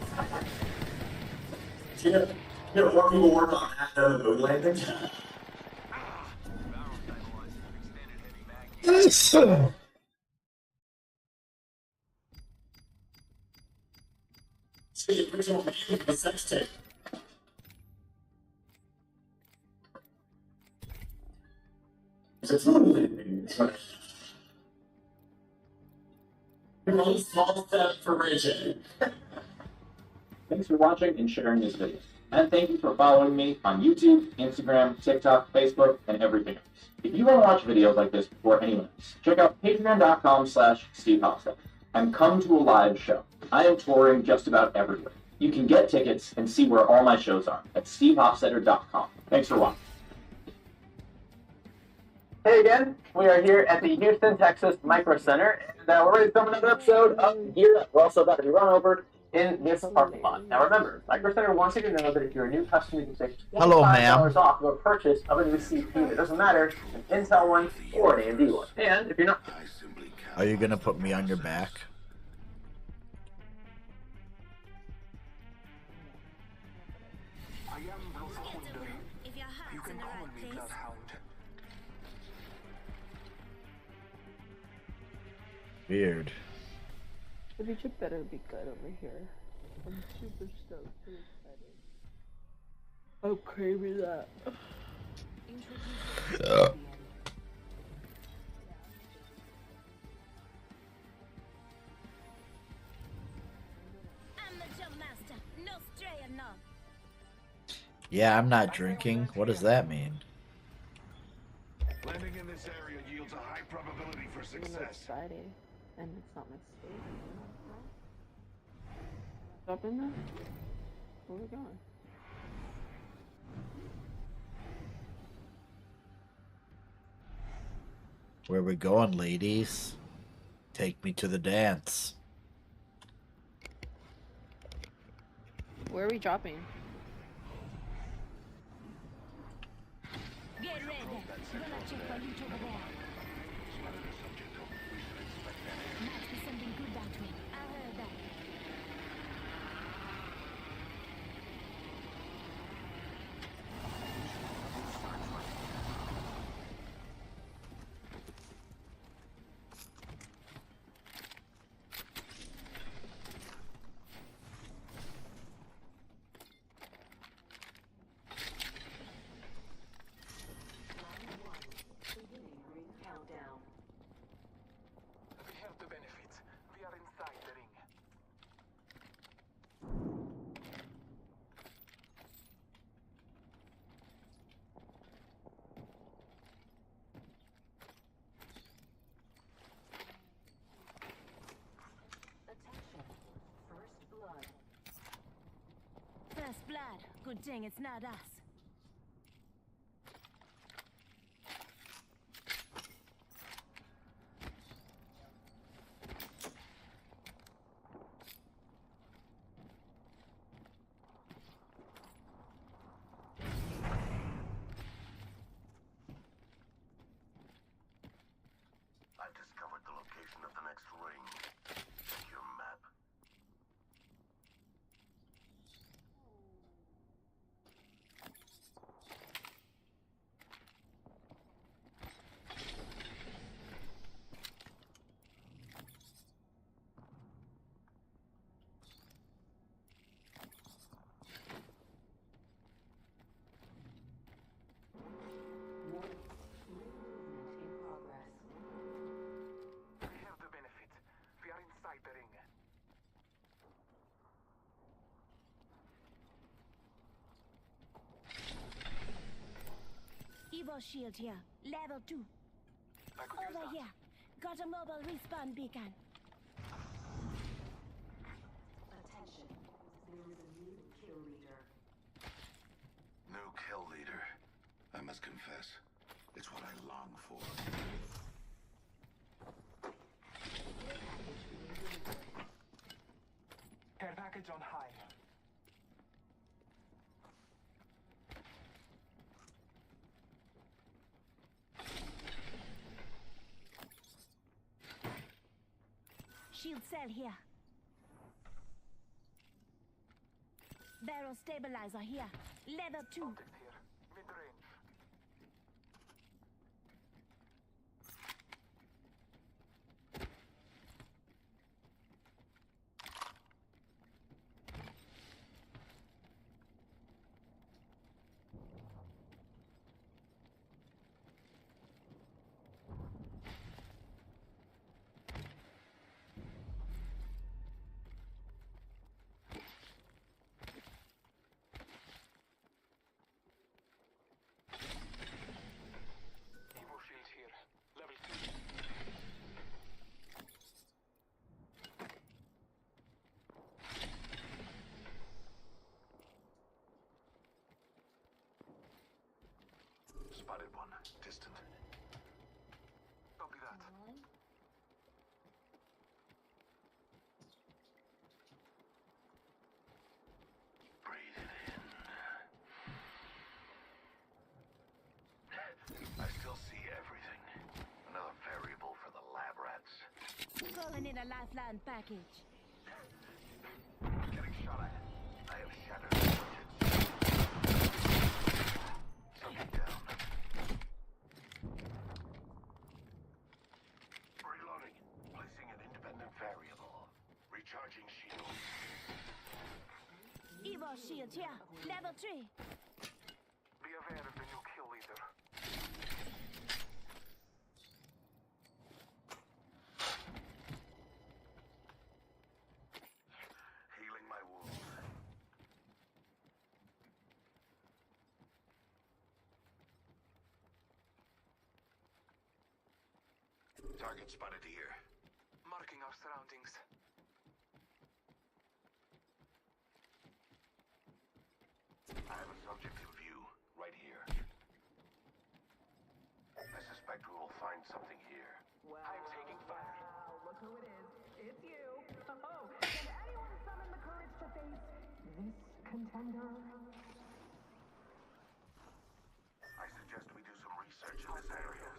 You know, more people work on that than the moon landing. See the original video of the sex tape. It's a moon landing. One small step for Richard. Thanks for watching and sharing this video. And thank you for following me on YouTube, Instagram, TikTok, Facebook, and everything else. If you want to watch videos like this before anyone else, check out patreon.com/Steve Hofstetter and come to a live show. I am touring just about everywhere. You can get tickets and see where all my shows are at stevehofstetter.com. Thanks for watching. Hey again, we are here at the Houston, Texas Micro Center, and we're ready to film another episode of here. We're also about to be run over in this parking lot. Now remember, Micro Center wants you to know that if you're a new customer, you can save $25 off your purchase of a new CPU. It doesn't matter, an Intel one or an AMD one. And if you're not... Are you gonna put me on your back? If your heart's in the right place. Weird. The future better be good over here. I'm super stoked, so excited. I'm craving that. I'm the jump master. No straying now. Yeah, I'm not drinking. What does that mean? Landing in this area yields a high probability for success. It's Friday, and it's not my state. Up in there? Where are we going? Where we going, ladies? Take me to the dance. Where are we dropping? Get ready. Gonna check for you over there. Might be something good that way. I heard that. We have the benefits. We are inside the ring. First blood. Good thing it's not us. I've discovered the location of the next ring. Check your map. We have the benefits. We are inside the ring. Evo shield here. Level 2. Over here. Got a mobile respawn beacon. Attention. There is a new kill leader. New kill leader. I must confess, it's what I long for. Care package on high. Shield cell here. Barrel stabilizer here. Level 2. Optics here. Mid-range. Evo shield here. Level 2. Spotted one. Distant. Copy that. Breathe it in. I still see everything. Another variable for the lab rats. Calling in a lifeline package. Getting shot at. I have shattered the subject down. Reloading. Placing an independent variable. Evo shield here. Level 3. Be aware of the new kill leader. Healing my wounds. Target spotted here. Marking our surroundings. I have a subject in view, right here. I suspect we will find something here. Well, I'm taking fire. Look who it is. It's you. Oh, can anyone summon the courage to face this contender? I suggest we do some research in this area.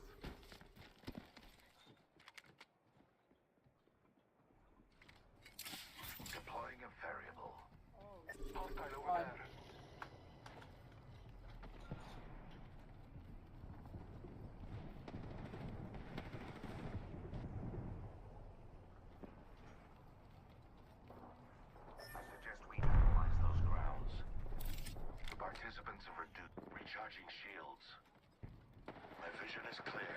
Deploying a variable. Hostile over there. I suggest we analyze those grounds. The participants have recharging shields. My vision is clear.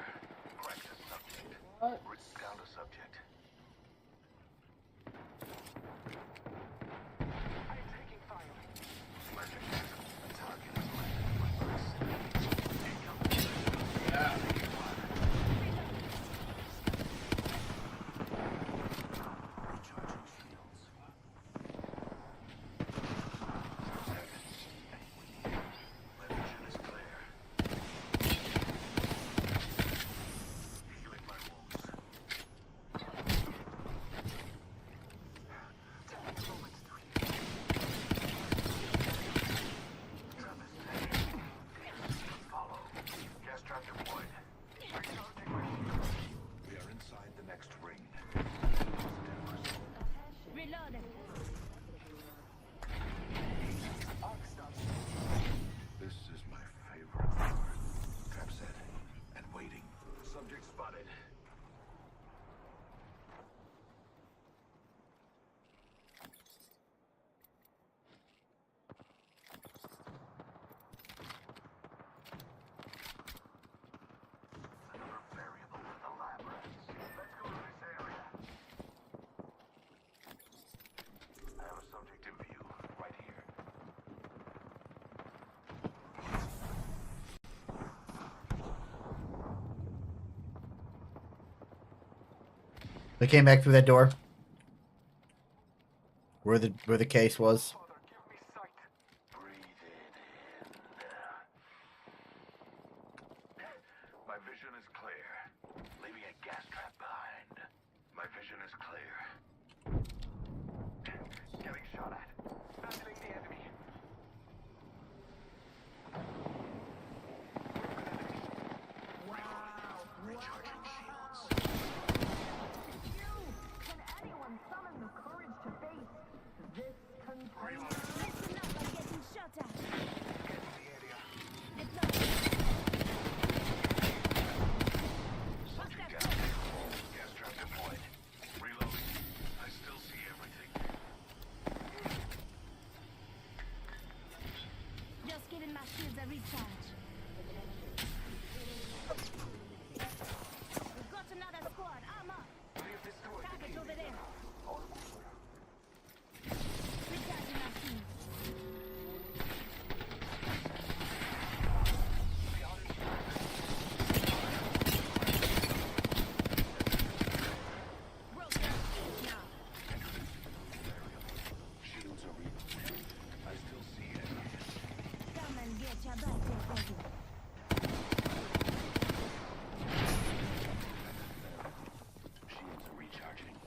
Crack the subject. Down the subject. I'm taking fire. My vision. The target is landed in my place. Yeah. Recharging shields. My vision is clear. Healing my wounds. Follow. Gas trap deployed. Recharging my shields. We are inside the next ring. Reloading. This is my favorite part. Trap set and waiting. Subject spotted. Another variable for the lab rats. Let's go to this area. I have a subject in view, right here. They came back through that door. Where the case was. My vision is clear. Leaving a gas trap behind. My vision is clear. Getting shot at. Battling the enemy. Wow. Recharging shields. Can anyone summon the courage to face this contender? Listen up, I'm getting shot at. Getting the area. Subject down. Gas trap deployed. Reloading. I still see everything. Just giving my shields a recharge. We've got another squad. I'm up. Target over there. Recharging my shields. Broken now. Shields are reloaded. I still see everything. Come and get your birthday present. Shields are recharging.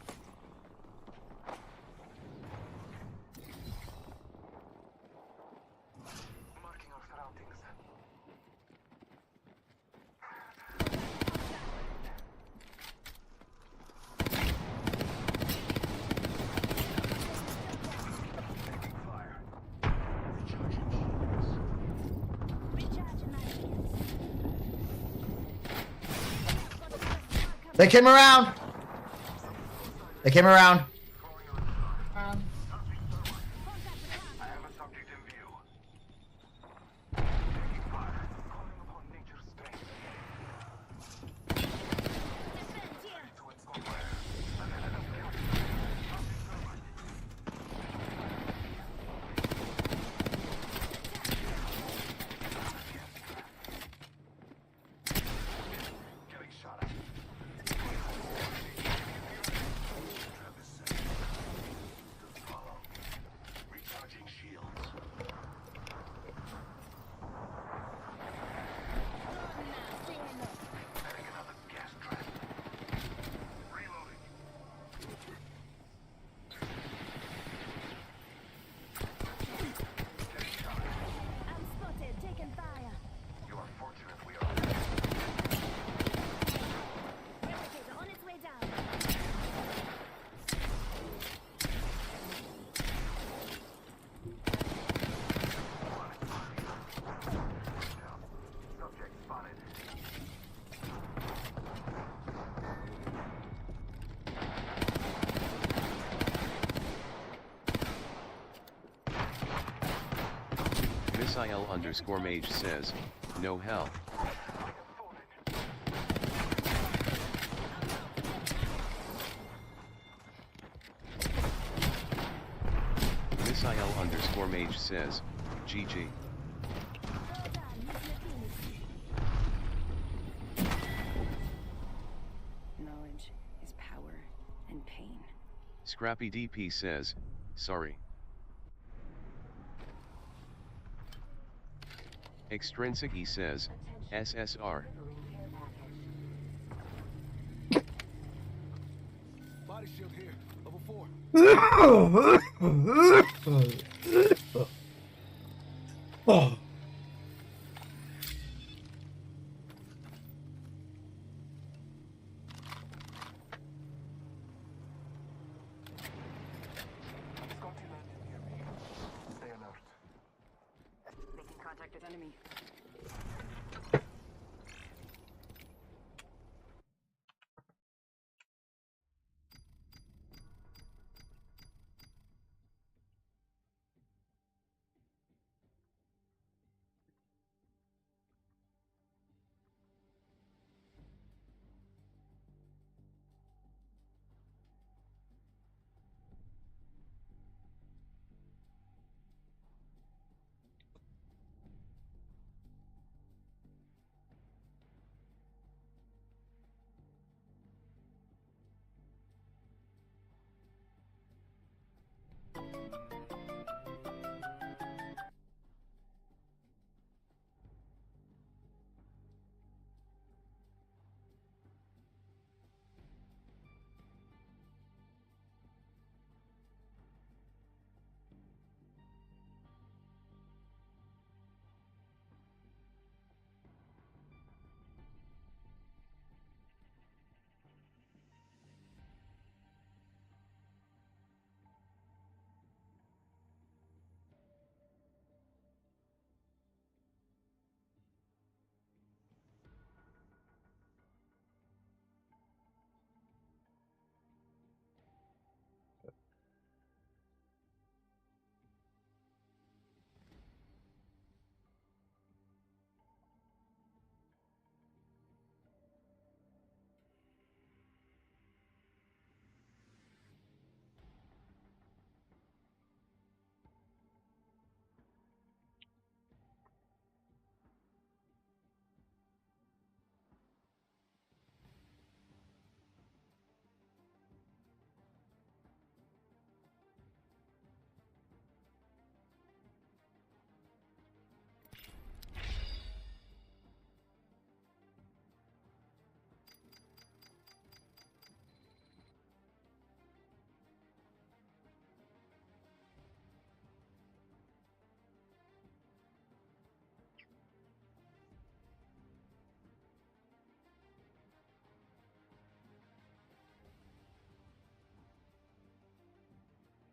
Marking our surroundings. Taking fire. Recharging shields. Recharging my shields. They came around. They came around. I have a Misael_Mage says, no hell. Misael_Mage says, GG. Knowledge is power and pain. Scrappy DP says, sorry. Extrinsic he says, SSR. Body shield here, level 4. Oh. Stay alert. Making contact with enemy.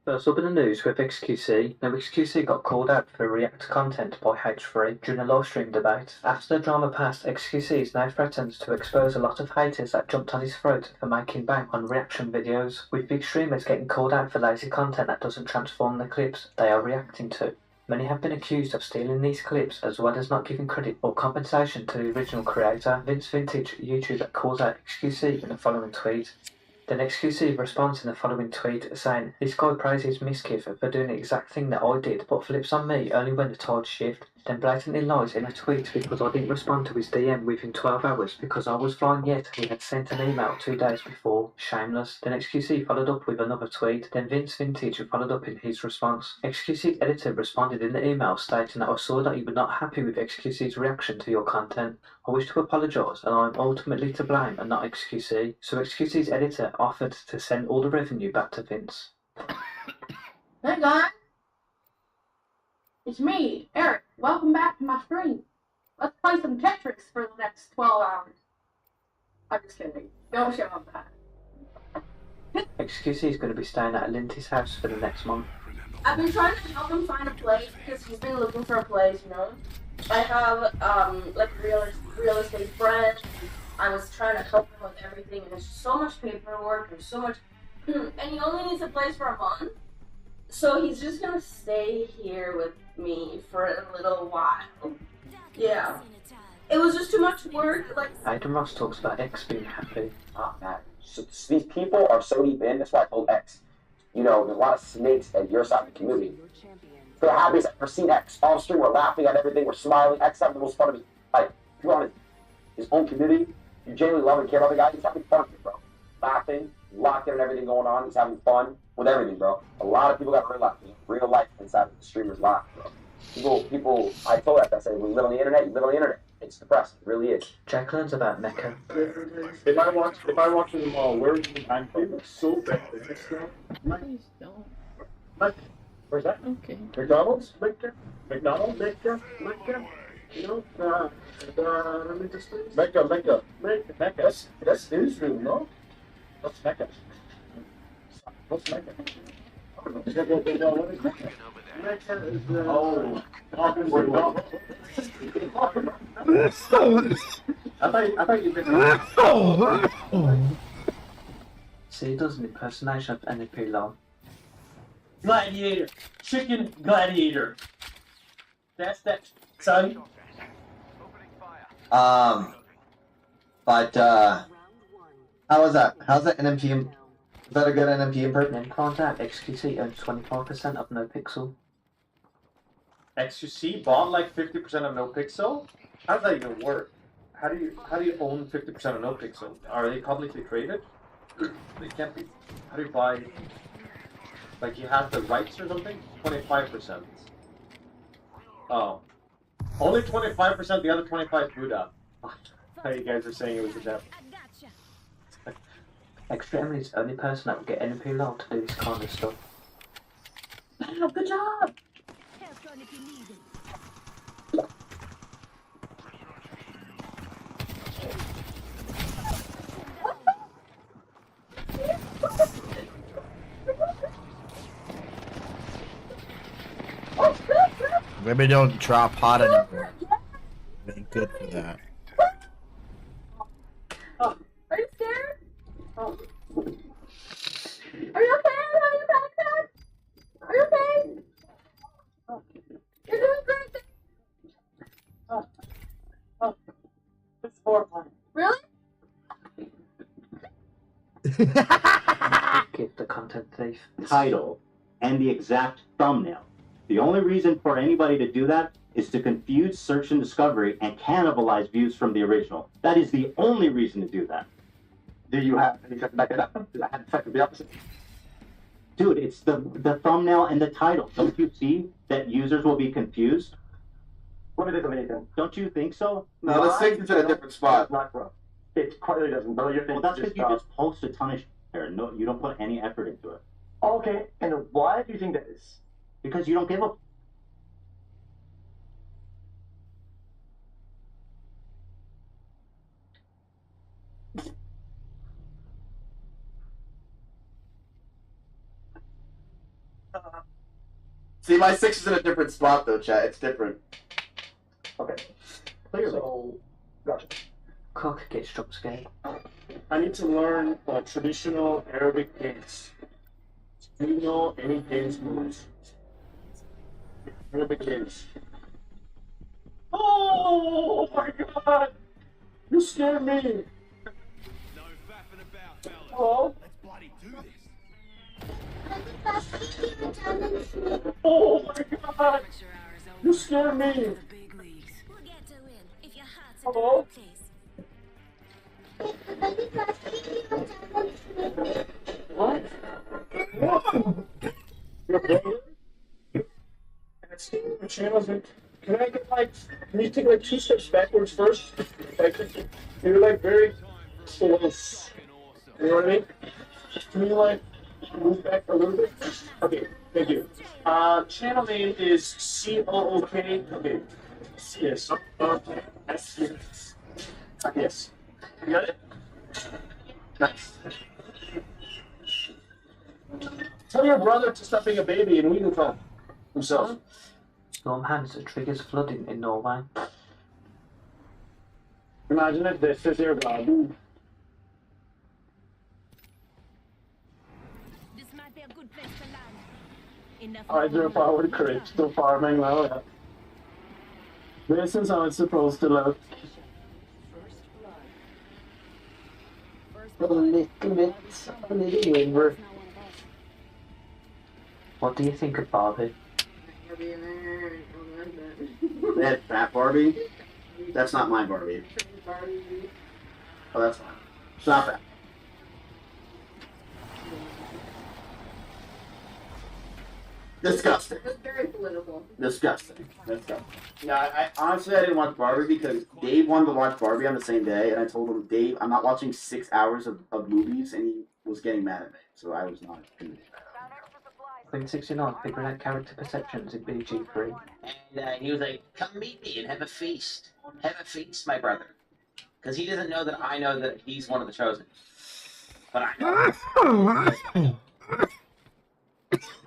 First up in the news with XQC, now XQC got called out for React content by H3 during a live stream debate. After the drama passed, XQC is now threatened to expose a lot of haters that jumped on his throat for making bang on reaction videos, with big streamers getting called out for lazy content that doesn't transform the clips they are reacting to. Many have been accused of stealing these clips, as well as not giving credit or compensation to the original creator. Vince Vintage YouTuber calls out XQC in the following tweet. Then XQC responds in the following tweet saying, "This guy praises Miskiff for doing the exact thing that I did, but flips on me only when the tides shift. Then blatantly lies in a tweet because I didn't respond to his DM within 12 hours because I was flying yet he had sent an email 2 days before. Shameless." Then XQC followed up with another tweet. Then Vince Vintage followed up in his response. XQC's editor responded in the email stating that I saw that you were not happy with XQC's reaction to your content. I wish to apologise and I am ultimately to blame and not XQC. So XQC's editor offered to send all the revenue back to Vince. Hey guys! It's me, Eric. Welcome back to my stream. Let's play some Tetris for the next 12 hours. I'm just kidding. Don't show up that. XQC is going to be staying at Linty's house for the next month. I've been trying to help him find a place because he's been looking for a place, you know? I have, like real estate friends. I was trying to help him with everything, and there's so much paperwork, there's so much, and he only needs a place for a month. So he's just gonna stay here with me for a little while. Yeah. It was just too much work. Like. Aiden Ross talks about X being happy. Oh man, so these people are so deep in. That's why I told X. You know, there's a lot of snakes at your side of the community. The happiest I've ever seen X. On stream, we're laughing at everything, we're smiling. X having the most fun of his, like, people on his own community. You genuinely love and care about the guy. He's having fun with it, bro. Laughing, locked in and everything going on. He's having fun with everything, bro. A lot of people got real life inside of the streamer's life, bro. People, I told X, I said, when you live on the internet, you live on the internet. It's depressing. It really is. Jack learns about Mecca. If I watch them all, where's the I'm so bad at this stuff. Please don't. Where's that? Okay. McDonald's? McDonald's? You know, religious place? Mecca. That's Israel, no? What's Mecca? What's Mecca? I don't know. What is Mecca? Mecca is I thought you meant. See, he does an impersonation of NP Long. Gladiator. Chicken gladiator. That's that, son. But, how was that? How's that NMP? Is that a good NMP impression? Find out XQC owns 25% of NoPixel. XQC bought like 50% of NoPixel? How does that even work? How do you own 50% of NoPixel? Are they publicly traded? They can't be. How do you buy? Like you have the rights or something? 25%. Oh. Only 25%, the other 25 Buddha. How you guys are saying it was the devil. Extremely is the only person that would get NP Long to do this kind of stuff. Wow, good job! Women don't drop hot anymore. Ain't good for that. Are you scared? Oh. Are you okay? Are you okay? Are you okay? Oh. You're doing great. Oh. It's horrifying. Really? Get the content thief. Title and the exact thumbnail. The only reason for anybody to do that is to confuse search and discovery and cannibalize views from the original. That is the only reason to do that. Do you have any to back it up? Did I have to the opposite? Dude, it's the thumbnail and the title. Don't you see that users will be confused? What is it, Dominican? Don't you think so? No, the sync is in a different spot. Not bro. It clearly doesn't, bro. Well, that's because you just post a ton of shit there. No, you don't put any effort into it. Okay, and why do you think that is? Because you don't give a... See, my 6 is in a different spot though, chat. It's different. Okay. Clearly. So, gotcha. Cook gets jump scared. I need to learn traditional Arabic games. Do you know any games moves? Arabic games. Oh my god! You scared me! No faffing about, fellas. Hello? Let's bloody do this. Oh my god! You scared me! Hello? What? You're playing? The channels. Can I get like? Can you take like 2 steps backwards first? Like you're like very close. You know what I mean? Can you like move back a little bit? Okay, thank you. Channel name is COOK. Okay. Yes. Okay. Yes. Yes. You got it? Nice. Tell your brother to stop being a baby and we can film himself. Storm hands triggers flooding in Norway. Imagine if this is your god. This might be a good place to land. Hydro-powered crystal farming, well, yeah. This is how it's supposed to look. A little river. What do you think of Barbie? That fat Barbie? That's not my Barbie. Oh, that's fine. Stop that. Disgusting. It's very political. Disgusting. Yeah, I honestly I didn't watch Barbie because Dave wanted to watch Barbie on the same day, and I told him, Dave, I'm not watching 6 hours of movies, and he was getting mad at me, so I was not going to do that. Queen 69 figuring out character perceptions in BG3. And he was like, come meet me and have a feast. Have a feast, my brother. Because he doesn't know that I know that he's one of the chosen. But I know.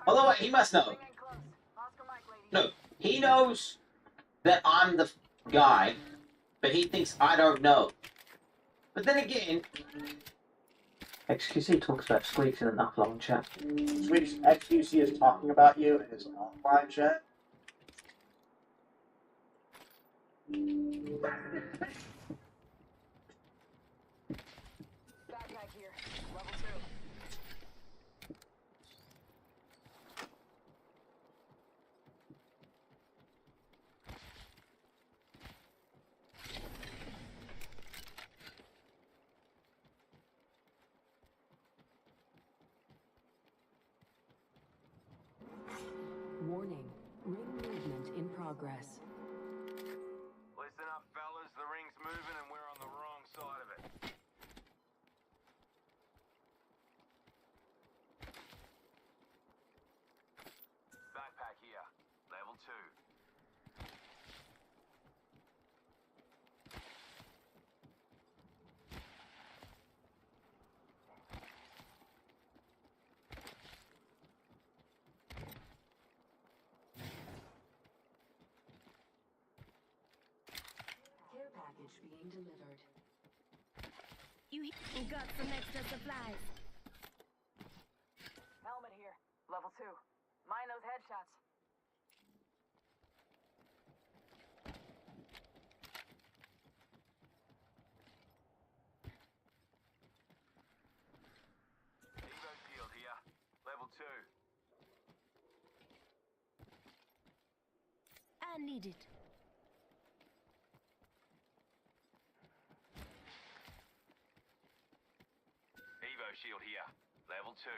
Although he must know. No, he knows that I'm the guy, but he thinks I don't know. But then again... XQC talks about squeaks in an offline chat. Switch XQC is talking about you in his offline chat. Backpack here. Level 2. Warning. Ring movement in progress. Listen up, fellas. The ring's moving and we're on the wrong side of it. Backpack here. Level 2. Care package being delivered. You got some extra supplies. Helmet here. Level 2. Mind those headshots. Evo shield here. Level 2. I need it. Evo shield here. Level 2.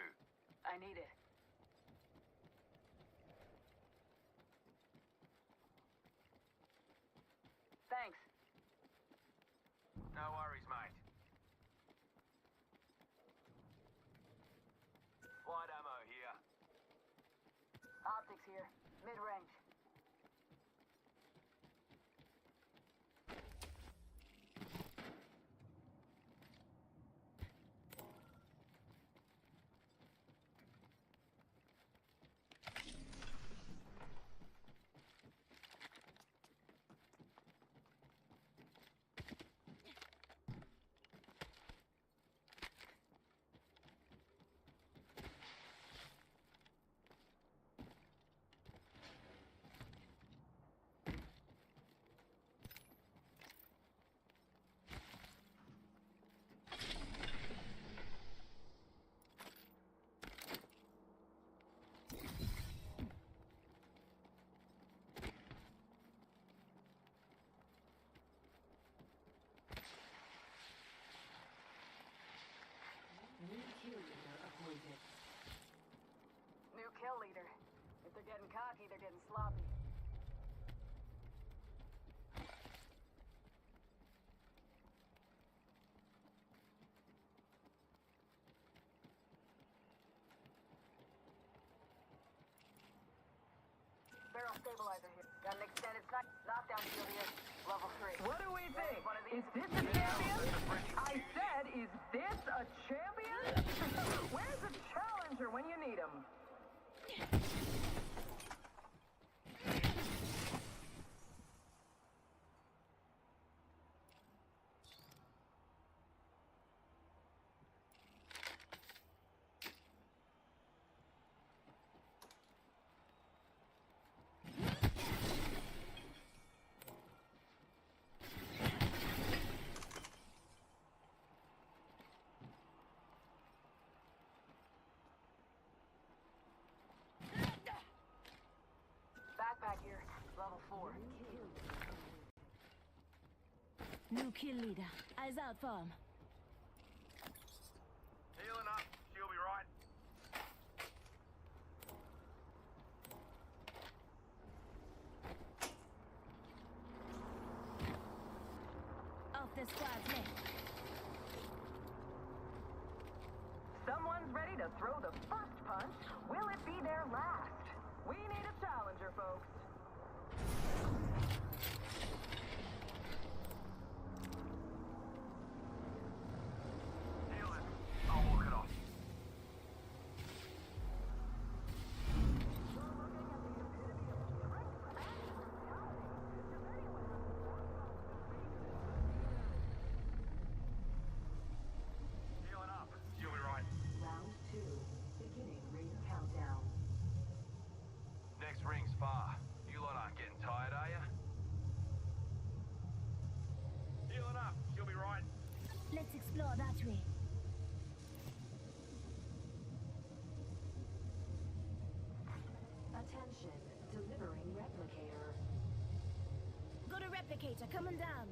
I need it. Thanks. No worries, mate. Light ammo here. Optics here. Mid-range. New kill leader appointed. New kill leader. If they're getting cocky, they're getting sloppy. Barrel stabilizer here. Got an extended snipe. Knockdown shield here. Level 3. What do we think? Is this a champion? I said, is this a champion? Where's the challenger when you need him? New kill leader. Eyes out for him. Healing up. She'll be right. Off the squad's left. Someone's ready to throw the first punch. Will it be their last? We need a challenger, folks. Healing. I'll walk it off. Healing up. She'll be right. Round 2. Beginning ring countdown. Next ring's far. You lot aren't getting tired, are you? Healing up. She'll be right. Let's explore that way. Attention, delivering replicator. Got a replicator coming down.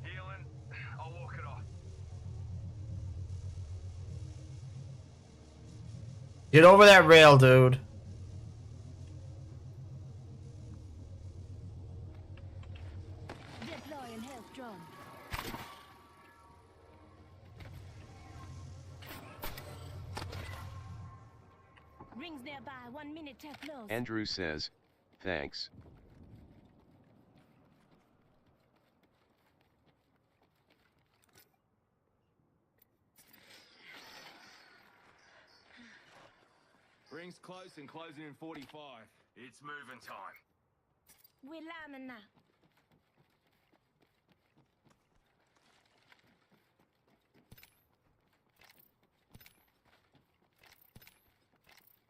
Healing. I'll walk it off. Get over that rail, dude. Deploying health drone. Rings nearby. 1 minute till close. Andrew says, thanks. Ring's close and closing in 45. It's moving time. We're landing now.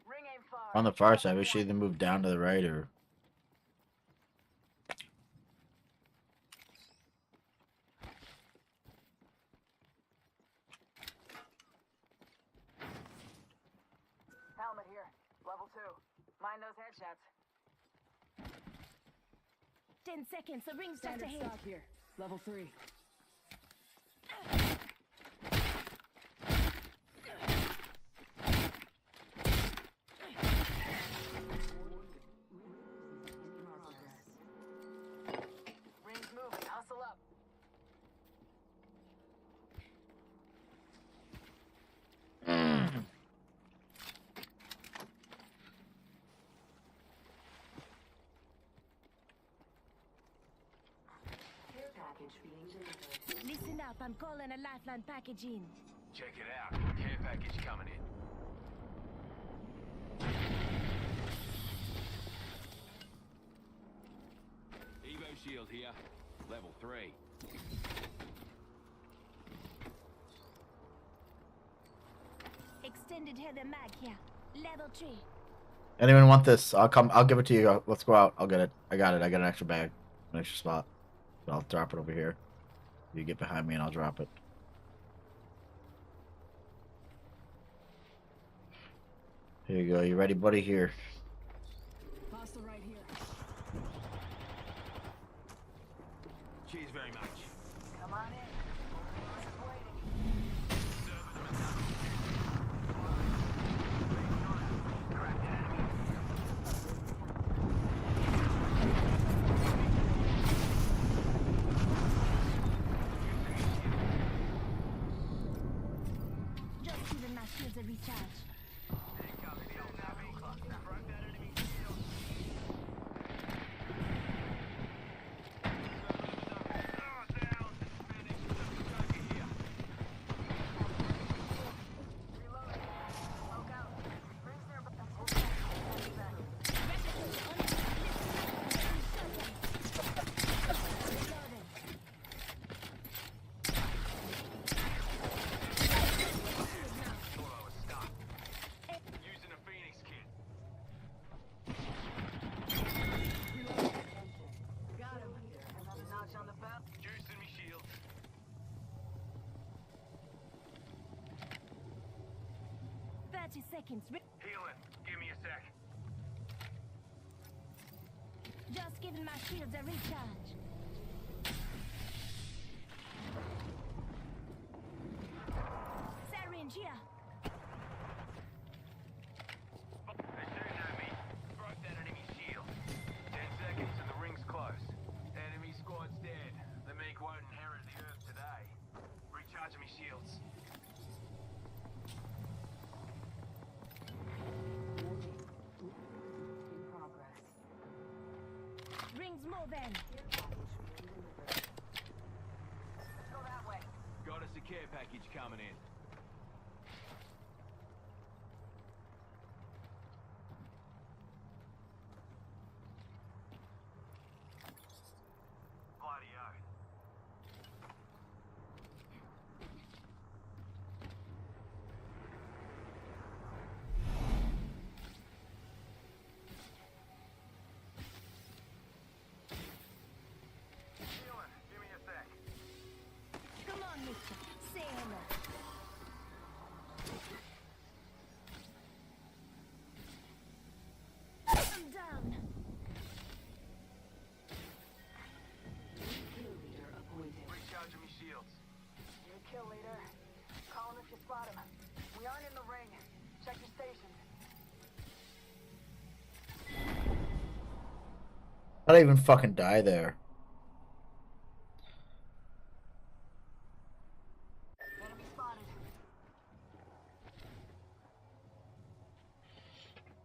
Ring aim far. On the far side, we should either move down to the right or. Helmet here. Level 2. Mind those headshots. 10 seconds. The ring's just Standard ahead. stock here. Level 3. Ring's moving. Hustle up. Care package being delivered. Listen up. I'm calling a lifeline package in. Check it out. Care package coming in. Evo shield here. Level 3. Extended heather mag here. Level 3. Anyone want this? I'll come. I'll give it to you. Let's go out. I'll get it. I got it. I got an extra bag, an extra spot. So I'll drop it over here. You get behind me and I'll drop it. Here you go. You ready, buddy? Here. Hostile right here. Cheers very much. Come on in. Just giving my shields a recharge. 30 seconds. Healing. Give me a sec. Just giving my shields a recharge. Syringe here. They're shooting at me. Broke that enemy shield. 10 seconds and the ring's close. Enemy squad's dead. The meek won't inherit the earth today. Recharging me shields. In progress. Rings moving. Go that way. Got us a care package coming in. Bloody-o. Healing. Give me a sec. Come on, mister. Say hello. I'm down. Kill leader appointed. Recharging me shields. You're a kill leader. Call him if you spot him. We aren't in the ring. Check your stations. I don't even fucking die there. Enemy spotted.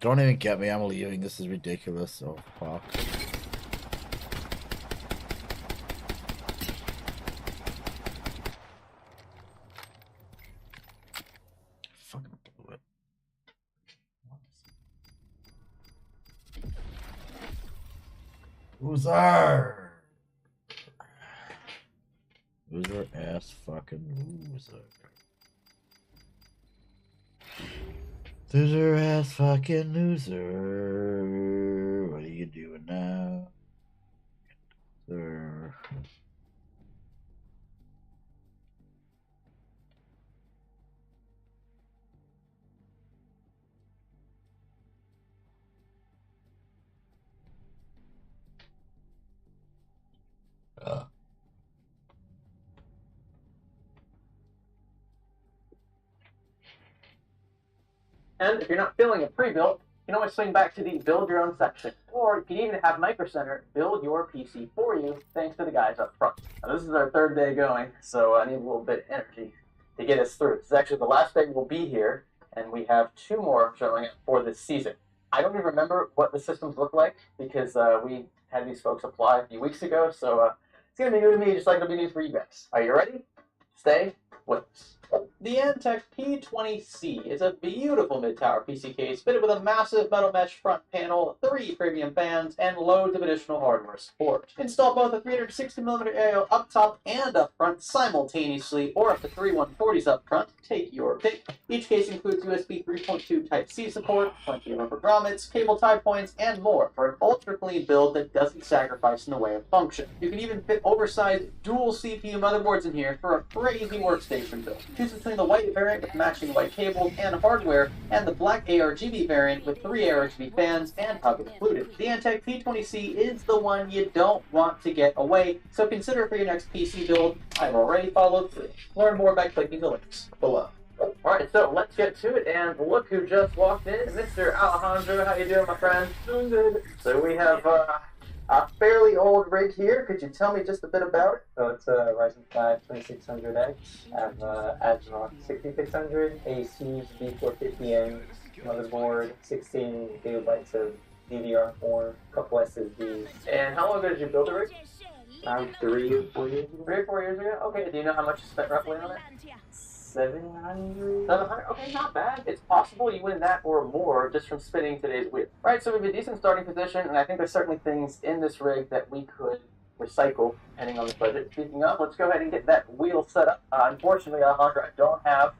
Don't even get me. I'm leaving. This is ridiculous. Oh, fuck. Fucking blew it. Loser! Loser ass fucking loser. Loser ass fucking loser. What are you doing now? Loser. And if you're not feeling a pre-built, you can always swing back to the build your own section. Or you can even have Micro Center build your PC for you, thanks to the guys up front. Now, this is our third day going, so I need a little bit of energy to get us through. This is actually the last day we'll be here, and we have 2 more showing up for this season. I don't even remember what the systems look like, because we had these folks apply a few weeks ago, so it's going to be new to me, just like it'll be new for you guys. Are you ready? Stay with us. The Antec P20C is a beautiful mid-tower PC case fitted with a massive metal mesh front panel, 3 premium fans, and loads of additional hardware support. Install both a 360mm AO up top and up front simultaneously, or up to 3 140s up front. Take your pick. Each case includes USB 3.2 Type-C support, plenty of rubber grommets, cable tie points, and more for an ultra-clean build that doesn't sacrifice in the way of function. You can even fit oversized dual CPU motherboards in here for a crazy workstation build. Choose between the white variant with matching white cables and hardware, and the black ARGB variant with 3 ARGB fans and hub included. The Antec P20C is the one you don't want to get away, so consider it for your next PC build. I've already followed through. Learn more by clicking the links below. Alright, so let's get to it, and look who just walked in. Mr. Alejandro, how you doing, my friend? Doing good. So we have a fairly old rig here. Could you tell me just a bit about it? So it's a Ryzen 5 2600X. I have Adrenox 6600, ASUS B450M motherboard, 16 gigabytes of DDR4, couple SSDs. And how long ago did you build the rig? 3 or 4 years ago. 3 or 4 years ago? Okay, do you know how much you spent roughly on it? 700? 700? Okay, not bad. It's possible you win that or more just from spinning today's wheel. Right, so we have a decent starting position, and I think there's certainly things in this rig that we could recycle, depending on the budget. Speaking of, let's go ahead and get that wheel set up. Unfortunately, Alejandro, I don't have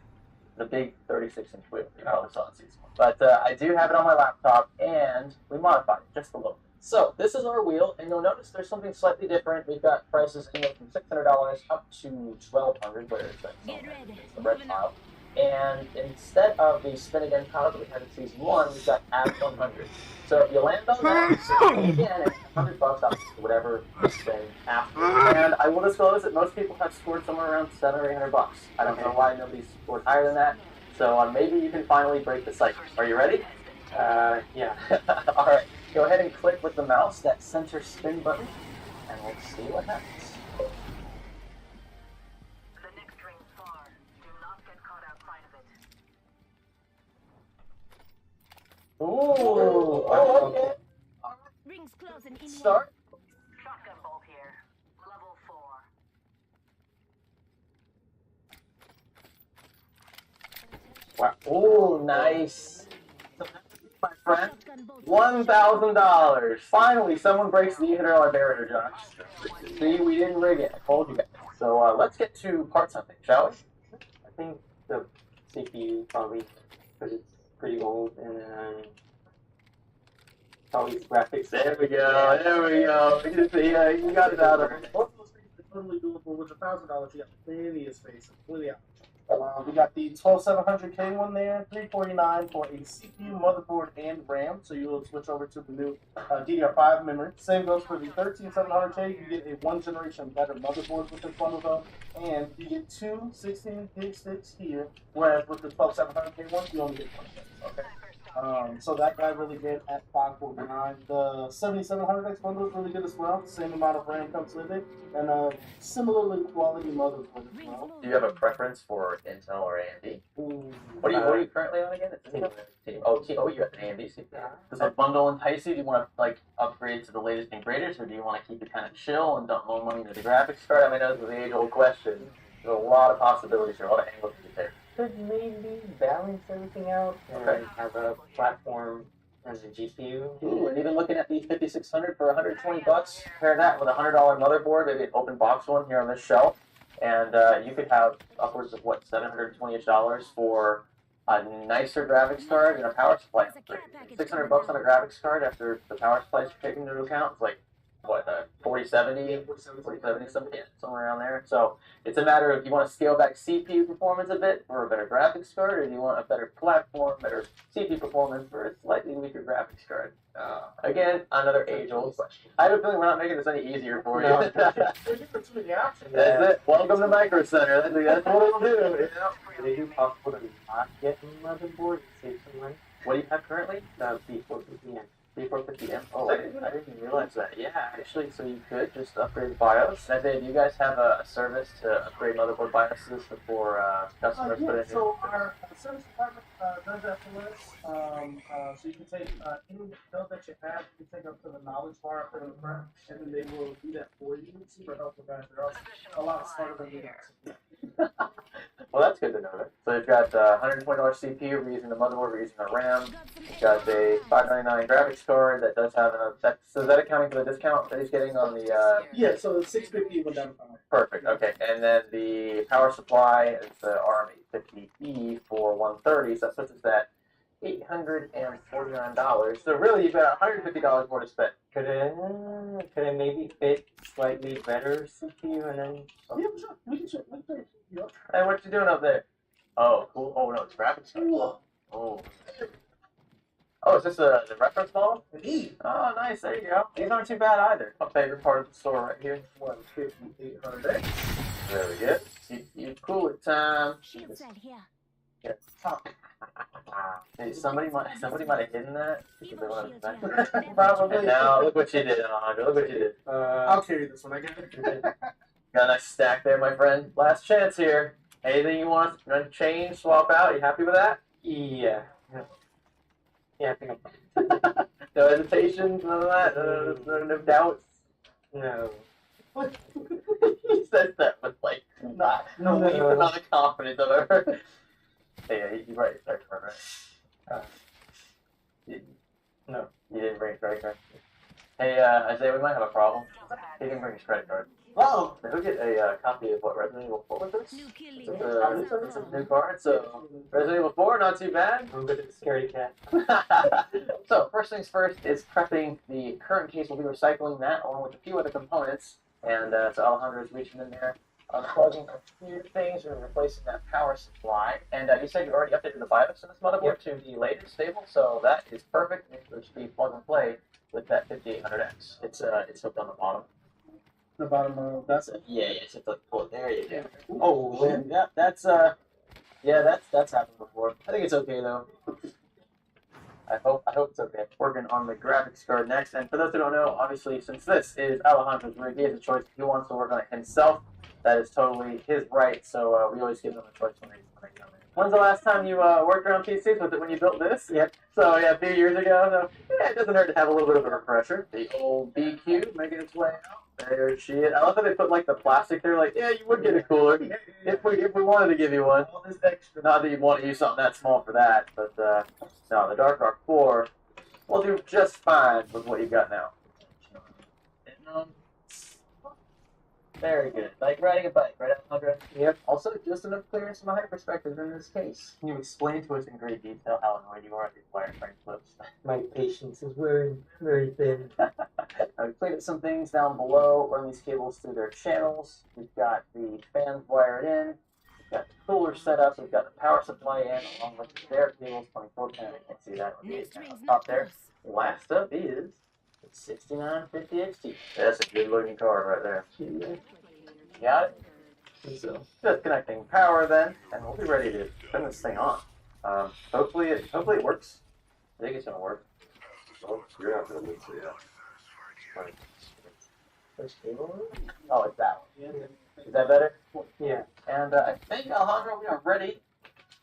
the big 36-inch wheel. You probably saw it season one. But I do have it on my laptop, and we modified it just a little bit. So this is our wheel, and you'll notice there's something slightly different. We've got prices anywhere from $600 up to $1,200. Where is that? It's the red tile. And instead of the spin again power that we had in season 1, we've got add 100. So if you land on that, again, it's $100 off whatever you spend after. And I will disclose that most people have scored somewhere around $700 or $800. I don't know why nobody's scored higher than that. So maybe you can finally break the cycle. Are you ready? Yeah. All right. Go ahead and click with the mouse that center spin button, and let's see what happens. The next ring's far. Do not get caught outside of it. Ooh. Oh, okay. Rings close and in. Start. Shotgun bolt here. Level 4. Wow. Ooh, nice. My friend, $1,000. Finally, someone breaks the $800 barrier, Josh. See, we didn't rig it. I told you guys. So let's get to parts hunting, shall we? I think the CPU probably, because it's pretty old, and then probably graphics. There we go. There we go. You got it out of it. Both of those things are totally doable with $1,000. You got plenty of space, plenty of we got the 12700K one there, $349 for a CPU, motherboard, and RAM. So you will switch over to the new DDR5 memory. Same goes for the 13700K. You get a one generation better motherboard with this bundle though, and you get two 16 gig sticks here. Whereas with the 12700K one, you only get one stick. Okay. So that guy really good at $549. The 7700X bundle is really good as well. Same amount of RAM comes with it, and similarly quality motherboard as well. Do you have a preference for Intel or AMD? What are you currently on again? Oh, you have an AMD CPU. Does the bundle entice you? Do you want to like upgrade to the latest and greatest, or do you want to keep it kind of chill and dump more money into the graphics card? I mean, that's the age-old question. There's a lot of possibilities here, a lot of angles to take. Could maybe balance everything out and have a platform and a GPU. Ooh, and even looking at the 5600 for $120, pair that with a $100 motherboard, maybe an open box one here on this shelf, and you could have upwards of what, $720 for a nicer graphics card and a power supply. $600 on a graphics card after the power supply is taken into account. It's like what, 4070, somewhere around there. So it's a matter of, you want to scale back CPU performance a bit for a better graphics card, or do you want a better platform, better CPU performance for a slightly weaker graphics card? Again, another age-old question. I have a feeling we're not making this any easier for you. No. That's it. Welcome to Micro Center. That's what it'll do. Would it be possible to not get a motherboard and save some money? What do you have currently? The B450M. B450M? Oh, I didn't realize that. Yeah, actually, so you could just upgrade BIOS. And then, do you guys have a service to upgrade motherboard BIOSes before customers put it in? So our service department does that for us. So you can take any build that you have, you can take up to the knowledge bar up there in the front, and then they will do that for you. Super helpful guys. They're also a lot smarter than we are. Well, that's good to know. So you've got $120 CPU, we're using the motherboard, we're using the RAM. You've got a $599 graphics card that does have so is that accounting for the discount that he's getting on the... Yeah, so the 650 went down. Perfect, okay. And then the power supply is the RM850E for $130, so that puts us at $849. So really, you've got $150 more to spend. Could it maybe fit slightly better CPU and then... Yeah, sure. We can check. Hey, what you doing up there? Oh, cool. Oh, no, it's graphics card. Oh. Oh, is this the reference model? Oh, nice. There you go. These aren't too bad either. My favorite part of the store right here. 150, Very good. You cool it time. Shields right here. Yeah. Hey, somebody might have hidden that. Probably. And now look what you did, Alejandro. Look what you did. I'll carry this one. I got it. Got a nice stack there, my friend. Last chance here. Anything you want to change, swap out? You happy with that? Yeah. Yeah, I think I'm fine. No hesitations, none of that? No doubts? No. He says that with like not even amount of confidence I've ever. Hey, you right, credit card, right? No, you didn't bring his credit card. Hey, Isaiah, we might have a problem. He didn't bring his credit card. Oh! We'll get a copy of what Resident Evil 4 was this? It's a new card, so Resident Evil 4, not too bad. I'm good at the scaredy cat. So, first things first is prepping the current case. We'll be recycling that along with a few other components. And so Alejandro's reaching in there. unplugging a few things and replacing that power supply. And you said you already updated the BIOS of this motherboard to the latest stable, so that is perfect. It should be plug and play with that 5800X. It's hooked on the bottom. The bottom of that's it. Yeah, it's just like pull it. There you go. Oh, yeah, that's happened before. I think it's okay though. I hope it's okay. Working on the graphics card next, and for those who don't know, obviously since this is Alejandro's rig, he has a choice. If he wants to work on it himself, that is totally his right. So we always give them a choice when they come in. When's the last time you worked around PCs? Was it when you built this? Yep. So yeah, a few years ago. So yeah, it doesn't hurt to have a little bit of a refresher. The old BQ making its way out. There she is. I love that they put like the plastic there. Like, yeah, you would get a cooler if we wanted to give you one. All this extra. Not that you'd want to use something that small for that, but no, the Dark Rock 4 will do just fine with what you've got now. Very good. Like riding a bike, right, Alejandro? Yep. Also, just enough clearance from a height perspective in this case. Can you explain to us in great detail how annoyed you are at these wireframe flips? My patience is wearing very thin. I've played at some things down below, run these cables through their channels. We've got the fans wired in. We've got the cooler set up. We've got the power supply in, along with their cables, 2410. I can't see that on the top there. Last up is 6950 XT. That's a good looking car right there. Got it? So, just connecting power then, and we'll be ready to turn this thing on. Hopefully it works. I think it's gonna work. Oh, you're not gonna mix it yet. Which cable? Oh, it's that one. Yeah. Is that better? Yeah. And I think, Alejandro, we are ready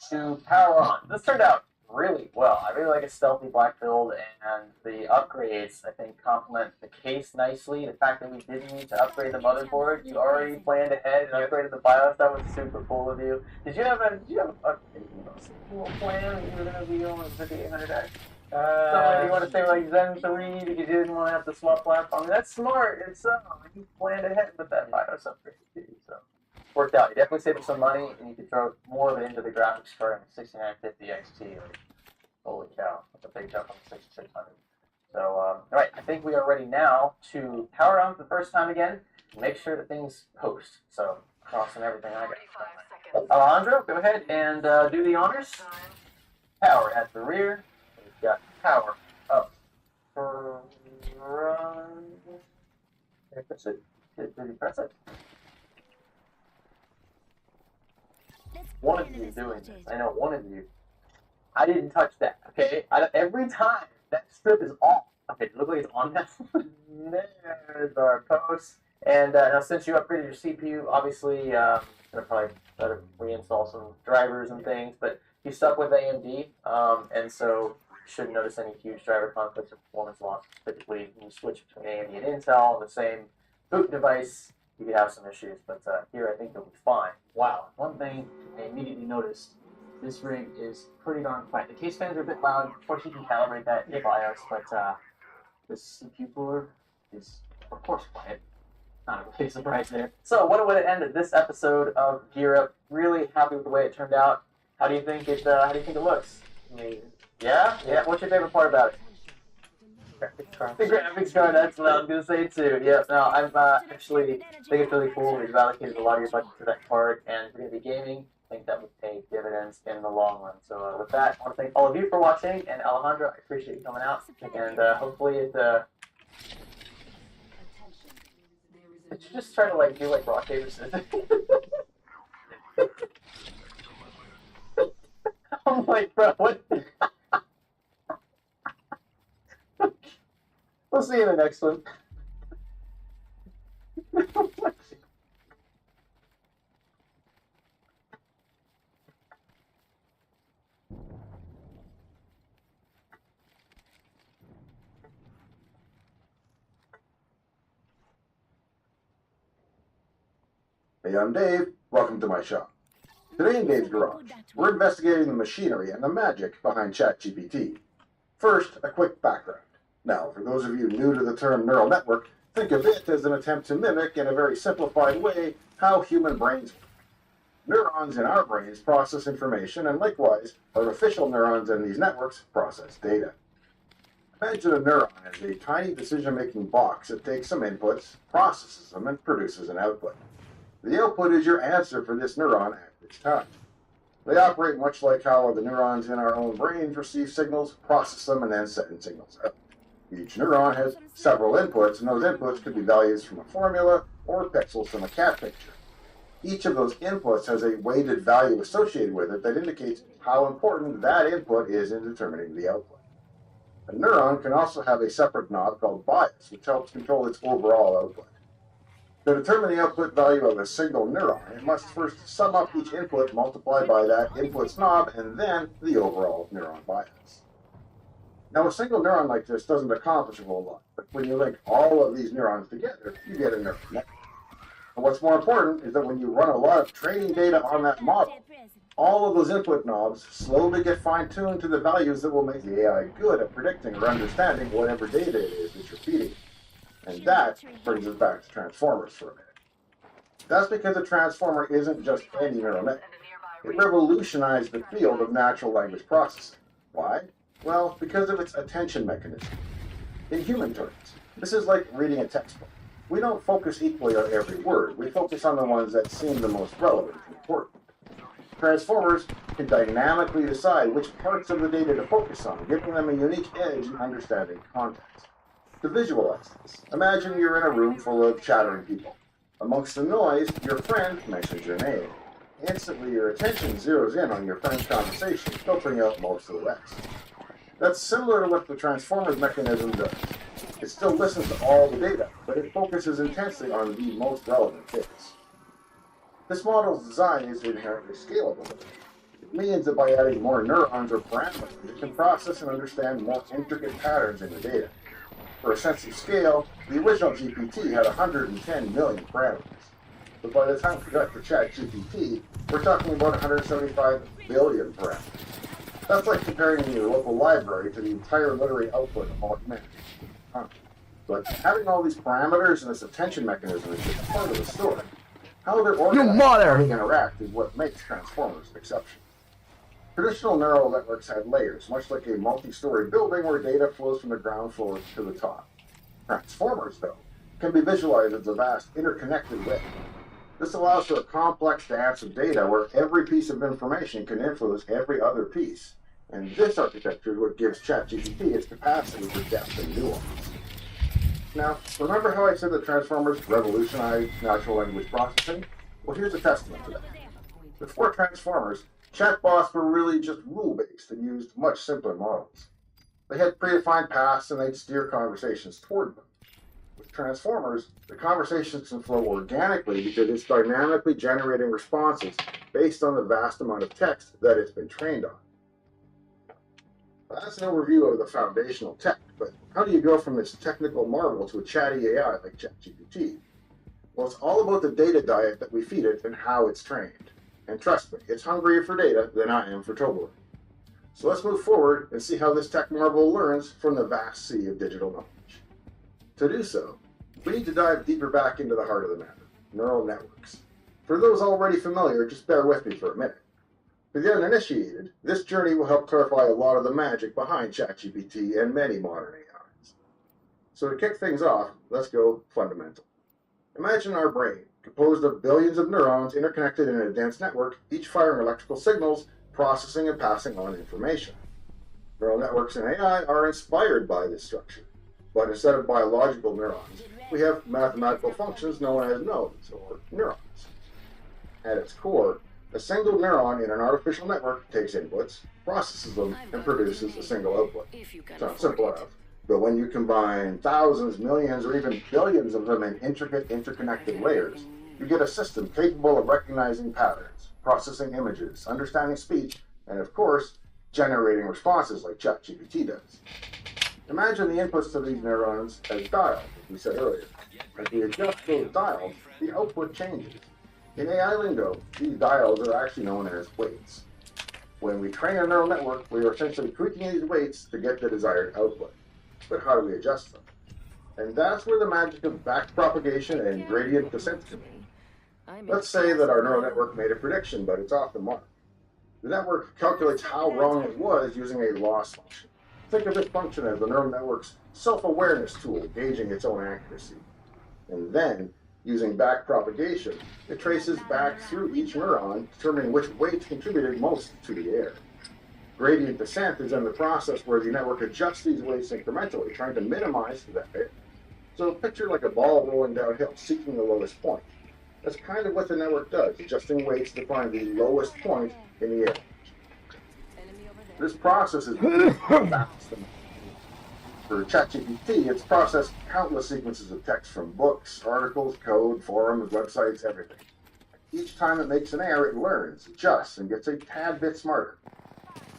to power on. This turned out really well. I really like a stealthy black build, and the upgrades, I think, complement the case nicely. The fact that we didn't need to upgrade the motherboard, you already planned ahead and upgraded the BIOS. That was super cool of you. Did you have a plan? You were going to be going with 5800X? Somebody you want to say like Zen 3 because you didn't want to have to swap platform. I mean, that's smart. It's you planned ahead with that BIOS upgrade too, so worked out. You definitely saved some money, and you could throw more of it into the graphics card in the 6950 XT. Like, holy cow, that's a big jump on the 6600. So, all right, I think we are ready now to power on for the first time again. Make sure that things post. So, crossing everything I got. Alejandro, go ahead and do the honors. Power at the rear. We've got power up front. Press it. Did you press it? One of you is doing this. I know one of you. I didn't touch that, okay? Every time that strip is off. Okay, it looks like it's on now. There's our post. And now since you upgraded your CPU, obviously, I'm going to probably better reinstall some drivers and things, but you stuck with AMD, and so you shouldn't notice any huge driver conflicts or performance loss. Typically, when you switch between AMD and Intel on the same boot device, you could have some issues, but here I think it'll be fine. Wow, one thing I immediately noticed, this rig is pretty darn quiet. The case fans are a bit loud. Of course, you can calibrate that in BIOS, but this CPU cooler is, of course, quiet. Not a big surprise there. So, what a way to end this episode of Gear Up. Really happy with the way it turned out. How do you think it looks? Amazing. Yeah? Yeah. What's your favorite part about it? The graphics card, that's what I was going to say too. Yeah, no, I'm actually think it's really cool. We've allocated a lot of your budget to that card, and if you're going to be gaming, I think that would pay dividends in the long run. So with that, I want to thank all of you for watching, and Alejandro, I appreciate you coming out, and hopefully it... Did you just try to like do like rock, paper, scissors? I'm like, bro, what? We'll see you in the next one. Hey, I'm Dave. Welcome to my shop. Today in Dave's Garage, we're investigating the machinery and the magic behind ChatGPT. First, a quick background. Now, for those of you new to the term neural network, think of it as an attempt to mimic, in a very simplified way, how human brains work. Neurons in our brains process information, and likewise, artificial neurons in these networks process data. Imagine a neuron as a tiny decision-making box that takes some inputs, processes them, and produces an output. The output is your answer for this neuron at this time. They operate much like how the neurons in our own brains receive signals, process them, and then send signals out. Each neuron has several inputs, and those inputs could be values from a formula or pixels from a cat picture. Each of those inputs has a weighted value associated with it that indicates how important that input is in determining the output. A neuron can also have a separate knob called bias, which helps control its overall output. To determine the output value of a single neuron, it must first sum up each input multiplied by that input's knob and then the overall neuron bias. Now, a single neuron like this doesn't accomplish a whole lot, but when you link all of these neurons together, you get a neural network. And what's more important is that when you run a lot of training data on that model, all of those input knobs slowly get fine-tuned to the values that will make the AI good at predicting or understanding whatever data it is that you're feeding. And that brings us back to transformers for a minute. That's because a transformer isn't just any neural network. It revolutionized the field of natural language processing. Why? Well, because of its attention mechanism. In human terms, this is like reading a textbook. We don't focus equally on every word. We focus on the ones that seem the most relevant and important. Transformers can dynamically decide which parts of the data to focus on, giving them a unique edge in understanding context. To visualize this, imagine you're in a room full of chattering people. Amongst the noise, your friend mentions your name. Instantly, your attention zeroes in on your friend's conversation, filtering out most of the rest. That's similar to what the Transformers mechanism does. It still listens to all the data, but it focuses intensely on the most relevant bits. This model's design is inherently scalable. It means that by adding more neurons or parameters, it can process and understand more intricate patterns in the data. For a sense of scale, the original GPT had 110 million parameters. But by the time we got to ChatGPT, we're talking about 175 billion parameters. That's like comparing your local library to the entire literary output of all humanity. But having all these parameters and this attention mechanism is just part of the story. How they're organized and how they interact is what makes Transformers exceptional. Traditional neural networks had layers, much like a multi-story building where data flows from the ground floor to the top. Transformers, though, can be visualized as a vast interconnected web. This allows for a complex dance of data where every piece of information can influence every other piece. And this architecture is what gives ChatGPT its capacity for depth and nuance. Now, remember how I said that Transformers revolutionized natural language processing? Well, here's a testament to that. Before Transformers, chatbots were really just rule-based and used much simpler models. They had predefined paths and they'd steer conversations toward them. With Transformers, the conversations can flow organically because it's dynamically generating responses based on the vast amount of text that it's been trained on. That's an overview of the foundational tech, but how do you go from this technical marvel to a chatty AI like ChatGPT? Well, it's all about the data diet that we feed it and how it's trained. And trust me, it's hungrier for data than I am for Toblerone. So let's move forward and see how this tech marvel learns from the vast sea of digital knowledge. To do so, we need to dive deeper back into the heart of the matter, neural networks. For those already familiar, just bear with me for a minute. For the uninitiated, this journey will help clarify a lot of the magic behind ChatGPT and many modern AIs. So to kick things off, let's go fundamental. Imagine our brain, composed of billions of neurons interconnected in a dense network, each firing electrical signals, processing and passing on information. Neural networks in AI are inspired by this structure, but instead of biological neurons, we have mathematical functions known as nodes, or neurons. At its core, a single neuron in an artificial network takes inputs, processes them, and produces a single output. Sounds simple enough. But when you combine thousands, millions, or even billions of them in intricate, interconnected layers, you get a system capable of recognizing patterns, processing images, understanding speech, and of course, generating responses like ChatGPT does. Imagine the inputs to these neurons as dials, as we said earlier. As we adjust those dials, the output changes. In AI lingo, these dials are actually known as weights. When we train a neural network, we are essentially tweaking these weights to get the desired output. But how do we adjust them? And that's where the magic of backpropagation and gradient descent come in. Let's say that our neural network made a prediction, but it's off the mark. The network calculates how wrong it was using a loss function. Think of this function as the neural network's self-awareness tool, gauging its own accuracy. And then, Using back propagation, it traces back through each neuron, determining which weight contributed most to the error. Gradient descent is then the process where the network adjusts these weights incrementally, trying to minimize that error. So picture like a ball rolling downhill, seeking the lowest point. That's kind of what the network does, adjusting weights to find the lowest point in the error. This process is fast. For ChatGPT, it's processed countless sequences of text from books, articles, code, forums, websites, everything. Each time it makes an error, it learns, adjusts, and gets a tad bit smarter.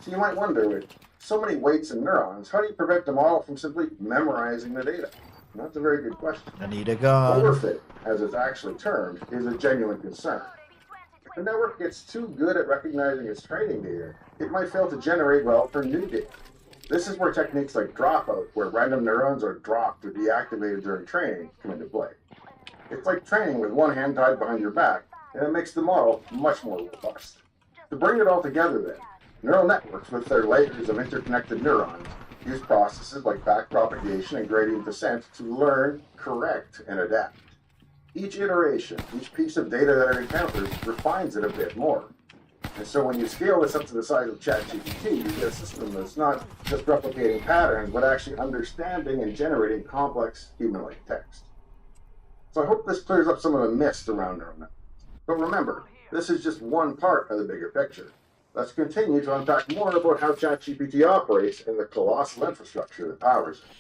So you might wonder, with so many weights and neurons, how do you prevent the model from simply memorizing the data? And that's a very good question. I need a gun. Overfit, as it's actually termed, is a genuine concern. If the network gets too good at recognizing its training data, it might fail to generate well for new data. This is where techniques like dropout, where random neurons are dropped or deactivated during training, come into play. It's like training with one hand tied behind your back, and it makes the model much more robust. To bring it all together then, neural networks with their layers of interconnected neurons use processes like backpropagation and gradient descent to learn, correct, and adapt. Each iteration, each piece of data that it encounters refines it a bit more. And so when you scale this up to the size of ChatGPT, you get a system that's not just replicating patterns, but actually understanding and generating complex human-like text. So I hope this clears up some of the myths around neural networks. But remember, this is just one part of the bigger picture. Let's continue to unpack more about how ChatGPT operates and the colossal infrastructure that powers it.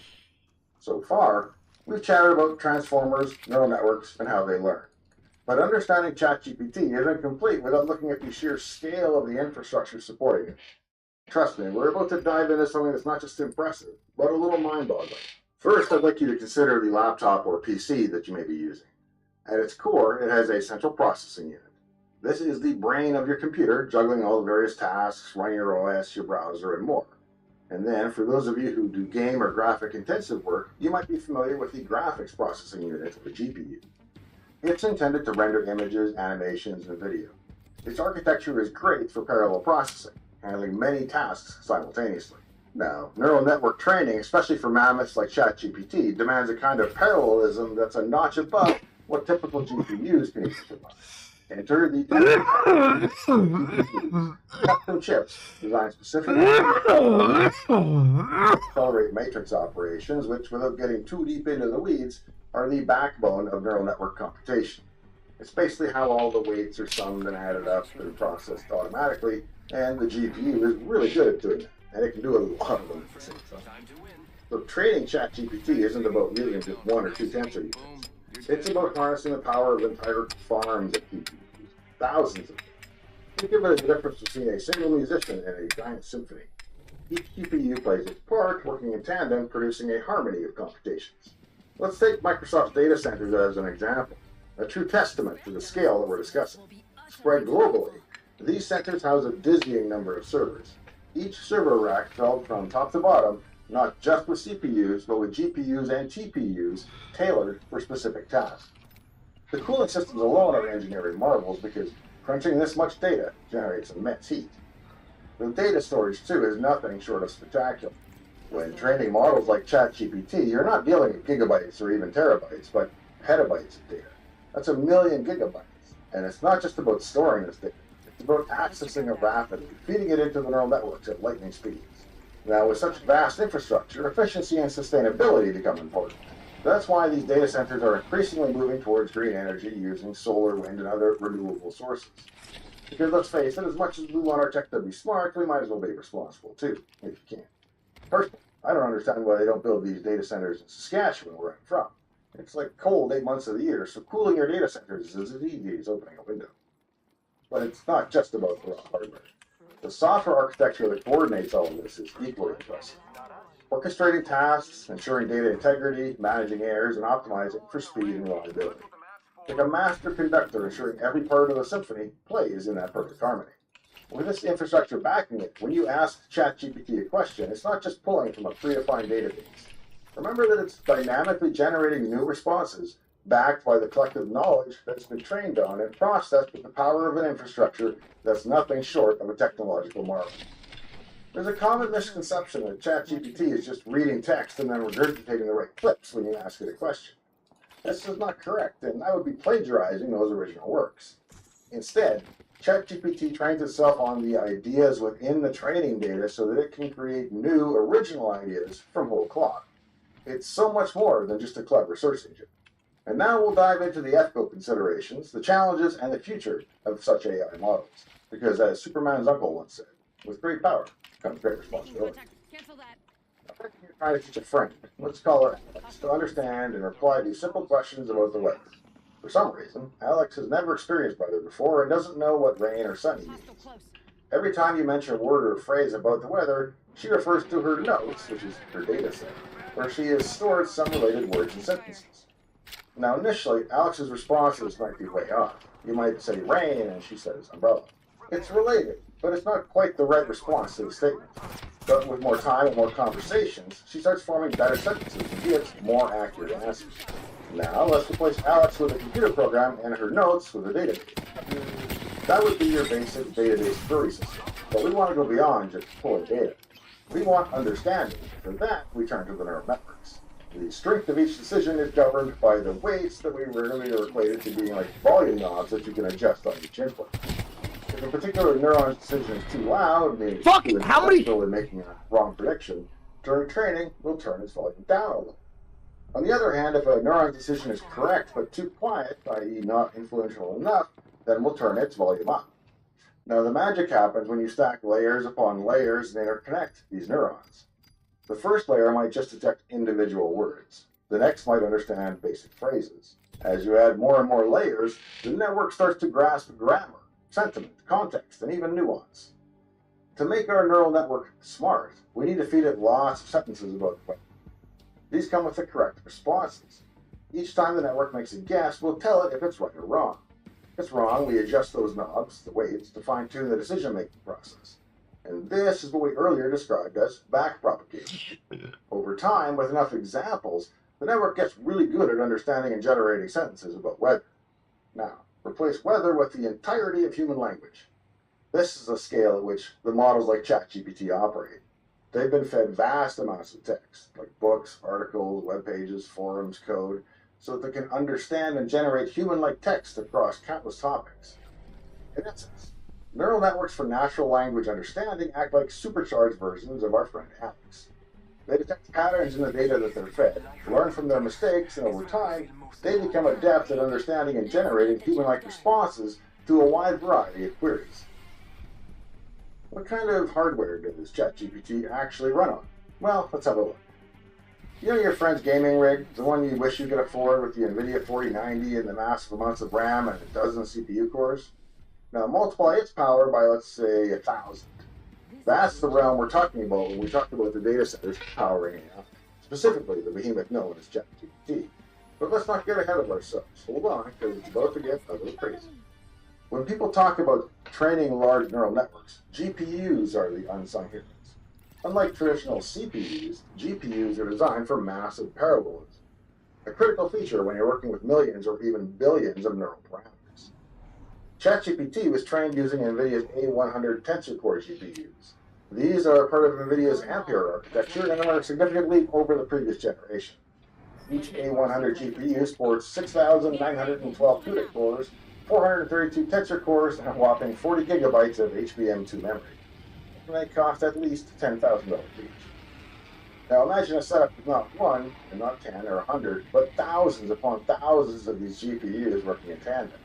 So far, we've chatted about transformers, neural networks, and how they learn. But understanding ChatGPT isn't complete without looking at the sheer scale of the infrastructure supporting it. Trust me, we're about to dive into something that's not just impressive, but a little mind-boggling. First, I'd like you to consider the laptop or PC that you may be using. At its core, it has a central processing unit. This is the brain of your computer, juggling all the various tasks, running your OS, your browser, and more. And then, for those of you who do game or graphic-intensive work, you might be familiar with the graphics processing unit, or GPU. It's intended to render images, animations, and video. Its architecture is great for parallel processing, handling many tasks simultaneously. Now, neural network training, especially for mammoths like ChatGPT, demands a kind of parallelism that's a notch above what typical GPUs can even provide. Enter the custom chips designed specifically to accelerate matrix operations, which, without getting too deep into the weeds, are the backbone of neural network computation. It's basically how all the weights are summed and added up and processed automatically, and the GPU is really good at doing that, and it can do a lot of them at the same time. So training ChatGPT isn't about using just one or two tensor units. It's about harnessing the power of entire farms of GPUs, thousands of them. Think of it as the difference between a single musician and a giant symphony. Each GPU plays its part, working in tandem, producing a harmony of computations. Let's take Microsoft's data centers as an example, a true testament to the scale that we're discussing. Spread globally, these centers house a dizzying number of servers. Each server rack filled from top to bottom, not just with CPUs, but with GPUs and TPUs tailored for specific tasks. The cooling systems alone are engineering marvels because crunching this much data generates immense heat. The data storage, too, is nothing short of spectacular. When training models like ChatGPT, you're not dealing with gigabytes or even terabytes, but petabytes of data. That's 1 million gigabytes. And it's not just about storing this data. It's about accessing it rapidly, feeding it into the neural networks at lightning speeds. Now, with such vast infrastructure, efficiency and sustainability become important. That's why these data centers are increasingly moving towards green energy using solar, wind, and other renewable sources. Because let's face it, as much as we want our tech to be smart, we might as well be responsible too, if you can. Personally, I don't understand why they don't build these data centers in Saskatchewan, where I'm from. It's like cold 8 months of the year, so cooling your data centers is as easy as opening a window. But it's not just about the raw hardware. The software architecture that coordinates all of this is equally impressive. Orchestrating tasks, ensuring data integrity, managing errors, and optimizing for speed and reliability. Like a master conductor ensuring every part of the symphony plays in that perfect harmony. With this infrastructure backing it, when you ask ChatGPT a question, it's not just pulling from a predefined database. Remember that it's dynamically generating new responses backed by the collective knowledge that it's been trained on and processed with the power of an infrastructure that's nothing short of a technological marvel. There's a common misconception that ChatGPT is just reading text and then regurgitating the right clips when you ask it a question. This is not correct, and I would be plagiarizing those original works. Instead, ChatGPT trains itself on the ideas within the training data so that it can create new, original ideas from whole cloth. It's so much more than just a clever search engine. And now we'll dive into the ethical considerations, the challenges, and the future of such AI models. Because as Superman's uncle once said, with great power comes great responsibility. Imagine you're trying to teach a friend, let's call her Alex, to understand and reply to simple questions about the weather. For some reason, Alex has never experienced weather before and doesn't know what rain or sunny means. Every time you mention a word or a phrase about the weather, she refers to her notes, which is her data set, where she has stored some related words and sentences. Now, initially, Alex's responses might be way off. You might say rain, and she says umbrella. It's related, but it's not quite the right response to the statement. But with more time and more conversations, she starts forming better sentences and gives more accurate answers. Now, let's replace Alex with a computer program and her notes with a database. That would be your basic database query system, but we want to go beyond just pulling data. We want understanding. For that, we turn to the neural networks. The strength of each decision is governed by the weights that we earlier equated to being like volume knobs that you can adjust on each input. If a particular neuron's decision is too loud, meaning too intellectual in making a wrong prediction, during training, we'll turn its volume down a little. On the other hand, if a neuron's decision is correct but too quiet, i.e. not influential enough, then we'll turn its volume up. Now the magic happens when you stack layers upon layers and interconnect these neurons. The first layer might just detect individual words. The next might understand basic phrases. As you add more and more layers, the network starts to grasp grammar, sentiment, context, and even nuance. To make our neural network smart, we need to feed it lots of sentences about the weather. These come with the correct responses. Each time the network makes a guess, we'll tell it if it's right or wrong. If it's wrong, we adjust those knobs, the weights, to fine-tune the decision-making process. And this is what we earlier described as backpropagation. Over time, with enough examples, the network gets really good at understanding and generating sentences about weather. Now, replace weather with the entirety of human language. This is a scale at which the models like ChatGPT operate. They've been fed vast amounts of text, like books, articles, web pages, forums, code, so that they can understand and generate human-like text across countless topics. In essence, neural networks for natural language understanding act like supercharged versions of our friend Alex. They detect patterns in the data that they're fed, learn from their mistakes, and over time, they become adept at understanding and generating human-like responses to a wide variety of queries. What kind of hardware does ChatGPT actually run on? Well, let's have a look. You know your friend's gaming rig, the one you wish you could afford with the NVIDIA 4090 and the massive amounts of RAM and a dozen CPU cores? Now multiply its power by, let's say, 1,000. That's the realm we're talking about when we talk about the data centers powering it up, specifically the behemoth known as ChatGPT. But let's not get ahead of ourselves. Hold on, because it's about to get a little crazy. When people talk about training large neural networks, GPUs are the unsung heroes. Unlike traditional CPUs, GPUs are designed for massive parallelism, a critical feature when you're working with millions or even billions of neural parameters. ChatGPT was trained using NVIDIA's A100 Tensor Core GPUs. These are part of NVIDIA's Ampere architecture and are a significant leap over the previous generation. Each A100 GPU sports 6,912 CUDA cores, 432 Tensor cores, and a whopping 40 gigabytes of HBM2 memory. And they cost at least $10,000 each. Now imagine a setup with not one, and not 10 or 100, but thousands upon thousands of these GPUs working in tandem.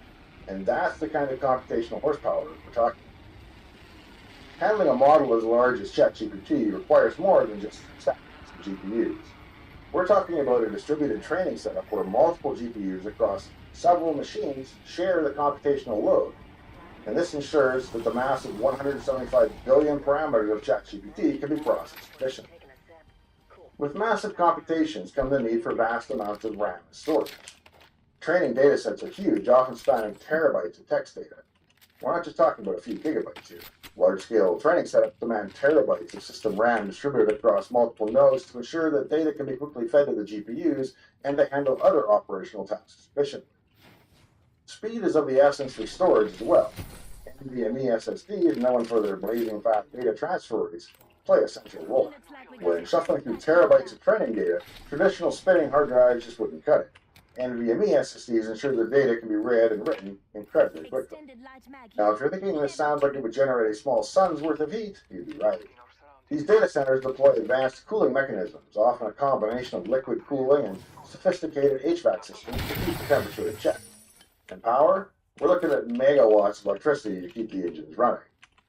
And that's the kind of computational horsepower we're talking about. Handling a model as large as ChatGPT requires more than just stacks of GPUs. We're talking about a distributed training setup where multiple GPUs across several machines share the computational load. And this ensures that the massive 175 billion parameters of ChatGPT can be processed efficiently. With massive computations come the need for vast amounts of RAM and storage. Training datasets are huge, often spanning terabytes of text data. We're not just talking about a few gigabytes here. Large-scale training setups demand terabytes of system RAM distributed across multiple nodes to ensure that data can be quickly fed to the GPUs and to handle other operational tasks efficiently. Speed is of the essence for storage as well. NVMe SSDs, known for their blazing fast data transfer rates, play a central role. When shuffling through terabytes of training data, traditional spinning hard drives just wouldn't cut it. NVMe SSDs ensure the data can be read and written incredibly quickly. Now, if you're thinking this sounds like it would generate a small sun's worth of heat, you'd be right. These data centers deploy advanced cooling mechanisms, often a combination of liquid cooling and sophisticated HVAC systems to keep the temperature in check. And power? We're looking at megawatts of electricity to keep the engines running.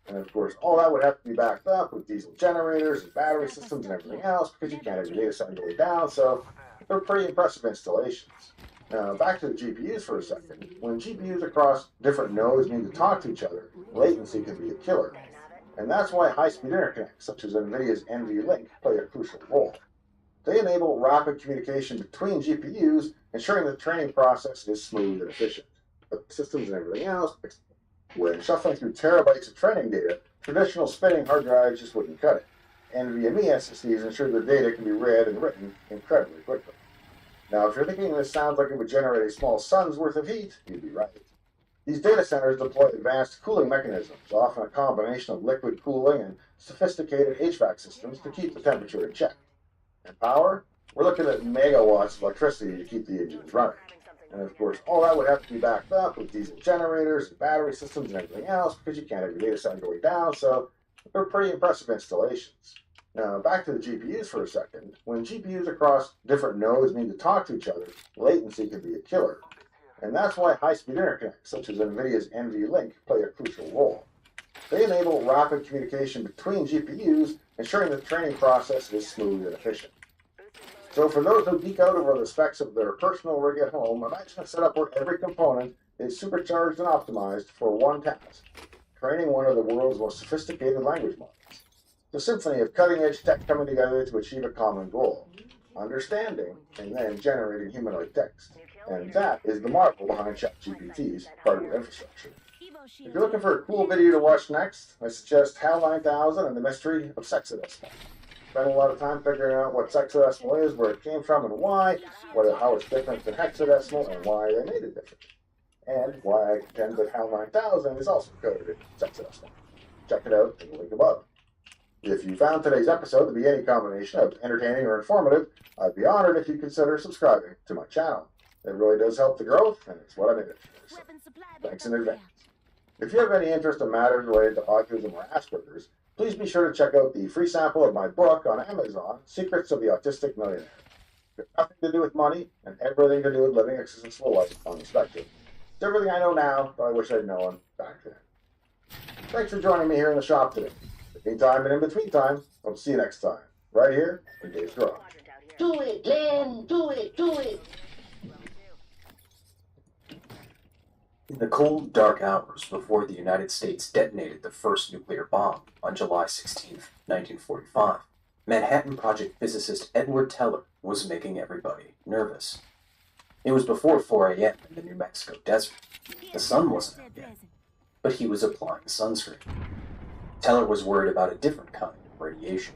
And of course, all that would have to be backed up with diesel generators and battery systems and everything else because you can't have your data center going down, so they're pretty impressive installations. Now, back to the GPUs for a second. When GPUs across different nodes need to talk to each other, latency can be a killer. And that's why high-speed interconnects, such as NVIDIA's NVLink, play a crucial role. They enable rapid communication between GPUs, ensuring the training process is smooth and efficient. But systems and everything else, when shuffling through terabytes of training data, traditional spinning hard drives just wouldn't cut it. NVMe SSDs ensure the data can be read and written incredibly quickly. Now, if you're thinking this sounds like it would generate a small sun's worth of heat, you'd be right. These data centers deploy advanced cooling mechanisms, often a combination of liquid cooling and sophisticated HVAC systems to keep the temperature in check. And power? We're looking at megawatts of electricity to keep the engines running. And of course, all that would have to be backed up with diesel generators and battery systems and everything else because you can't have your data center going down, so they're pretty impressive installations. Now, back to the GPUs for a second. When GPUs across different nodes need to talk to each other, latency can be a killer. And that's why high-speed interconnects, such as NVIDIA's NVLink, play a crucial role. They enable rapid communication between GPUs, ensuring the training process is smooth and efficient. So for those who geek out over the specs of their personal rig at home, imagine a setup where every component is supercharged and optimized for one task, training one of the world's most sophisticated language models. The symphony of cutting-edge tech coming together to achieve a common goal, understanding and then generating humanoid text. And that is the marvel behind ChatGPT's part of the infrastructure. If you're looking for a cool video to watch next, I suggest HAL 9000 and the Mystery of Sexadecimal. Spend a lot of time figuring out what sexadecimal is, where it came from and why, how it's different than hexadecimal, and why they made it different. And why I contend that HAL 9000 is also coded in sexadecimal. Check it out in the link above. If you found today's episode to be any combination of entertaining or informative, I'd be honored if you consider subscribing to my channel. It really does help the growth, and it's what I'm in it for. So, thanks in advance. If you have any interest in matters related to autism or Asperger's, please be sure to check out the free sample of my book on Amazon, Secrets of the Autistic Millionaire. It's nothing to do with money, and everything to do with living a successful life on the spectrum. It's everything I know now, but I wish I'd known back then. Thanks for joining me here in the shop today. In the meantime and in between time, I'll see you next time, right here in Dave's Garage. Do it, Glenn! Do it! Do it! In the cold, dark hours before the United States detonated the first nuclear bomb on July 16, 1945, Manhattan Project physicist Edward Teller was making everybody nervous. It was before 4 a.m. in the New Mexico desert. The sun wasn't out yet, but he was applying sunscreen. Teller was worried about a different kind of radiation.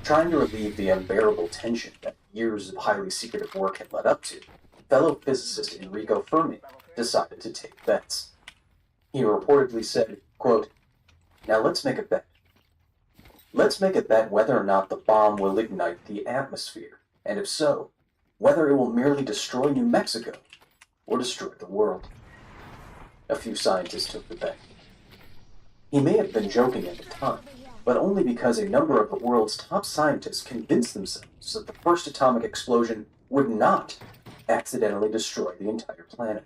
Trying to relieve the unbearable tension that years of highly secretive work had led up to, fellow physicist Enrico Fermi decided to take bets. He reportedly said, quote, "Now let's make a bet. Let's make a bet whether or not the bomb will ignite the atmosphere, and if so, whether it will merely destroy New Mexico or destroy the world." A few scientists took the bet. He may have been joking at the time, but only because a number of the world's top scientists convinced themselves that the first atomic explosion would not accidentally destroy the entire planet.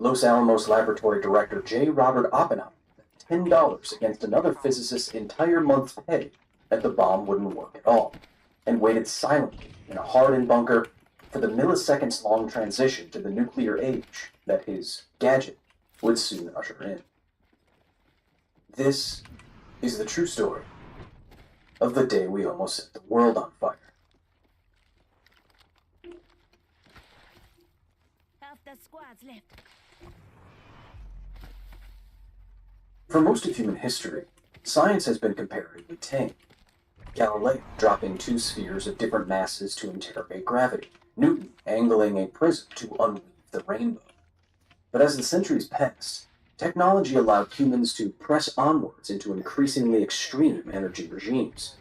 Los Alamos Laboratory Director J. Robert Oppenheimer bet $10 against another physicist's entire month's pay that the bomb wouldn't work at all, and waited silently in a hardened bunker for the milliseconds-long transition to the nuclear age that his gadget would soon usher in. This is the true story of the day we almost set the world on fire. Half the squad's left. For most of human history, science has been comparatively tame. Galileo dropping two spheres of different masses to interrogate gravity, Newton angling a prism to unweave the rainbow. But as the centuries passed, technology allowed humans to press onwards into increasingly extreme energy regimes.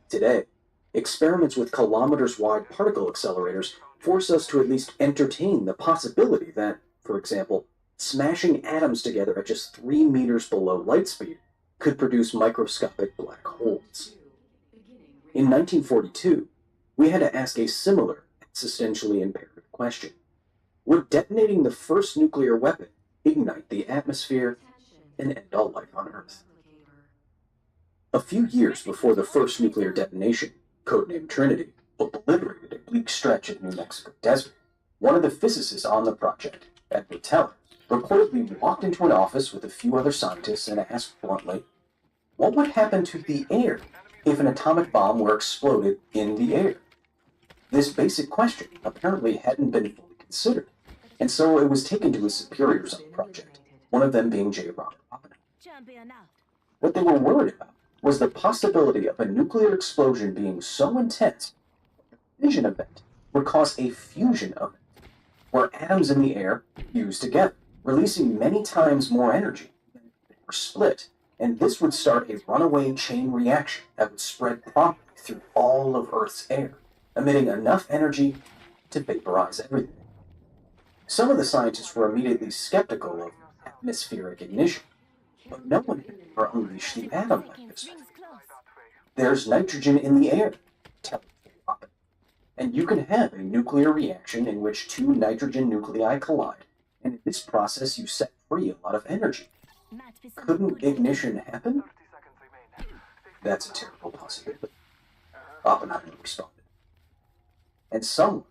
Today, Experiments with kilometers-wide particle accelerators force us to at least entertain the possibility that, for example, smashing atoms together at just 3 meters below light speed could produce microscopic black holes. In 1942, we had to ask a similar, existentially imperative question. Would detonating the first nuclear weapon ignite the atmosphere and end all life on Earth? A few years before the first nuclear detonation, codenamed Trinity, obliterated a bleak stretch of New Mexico desert, one of the physicists on the project, Edward Teller, reportedly walked into an office with a few other scientists and asked bluntly, what would happen to the air if an atomic bomb were exploded in the air? This basic question apparently hadn't been fully considered, and so it was taken to his superiors on the project, one of them being J. Robert Oppenheimer. What they were worried about was the possibility of a nuclear explosion being so intense that a fission event would cause a fusion event, where atoms in the air fuse together, releasing many times more energy than if they were split, and this would start a runaway chain reaction that would spread promptly through all of Earth's air, emitting enough energy to vaporize everything. Some of the scientists were immediately skeptical of atmospheric ignition, but no one had ever unleashed the atom like this. There's nitrogen in the air, Teller told Oppenheimer, and you can have a nuclear reaction in which 2 nitrogen nuclei collide, and in this process you set free a lot of energy. Couldn't ignition happen? That's a terrible possibility, Oppenheimer responded. And someone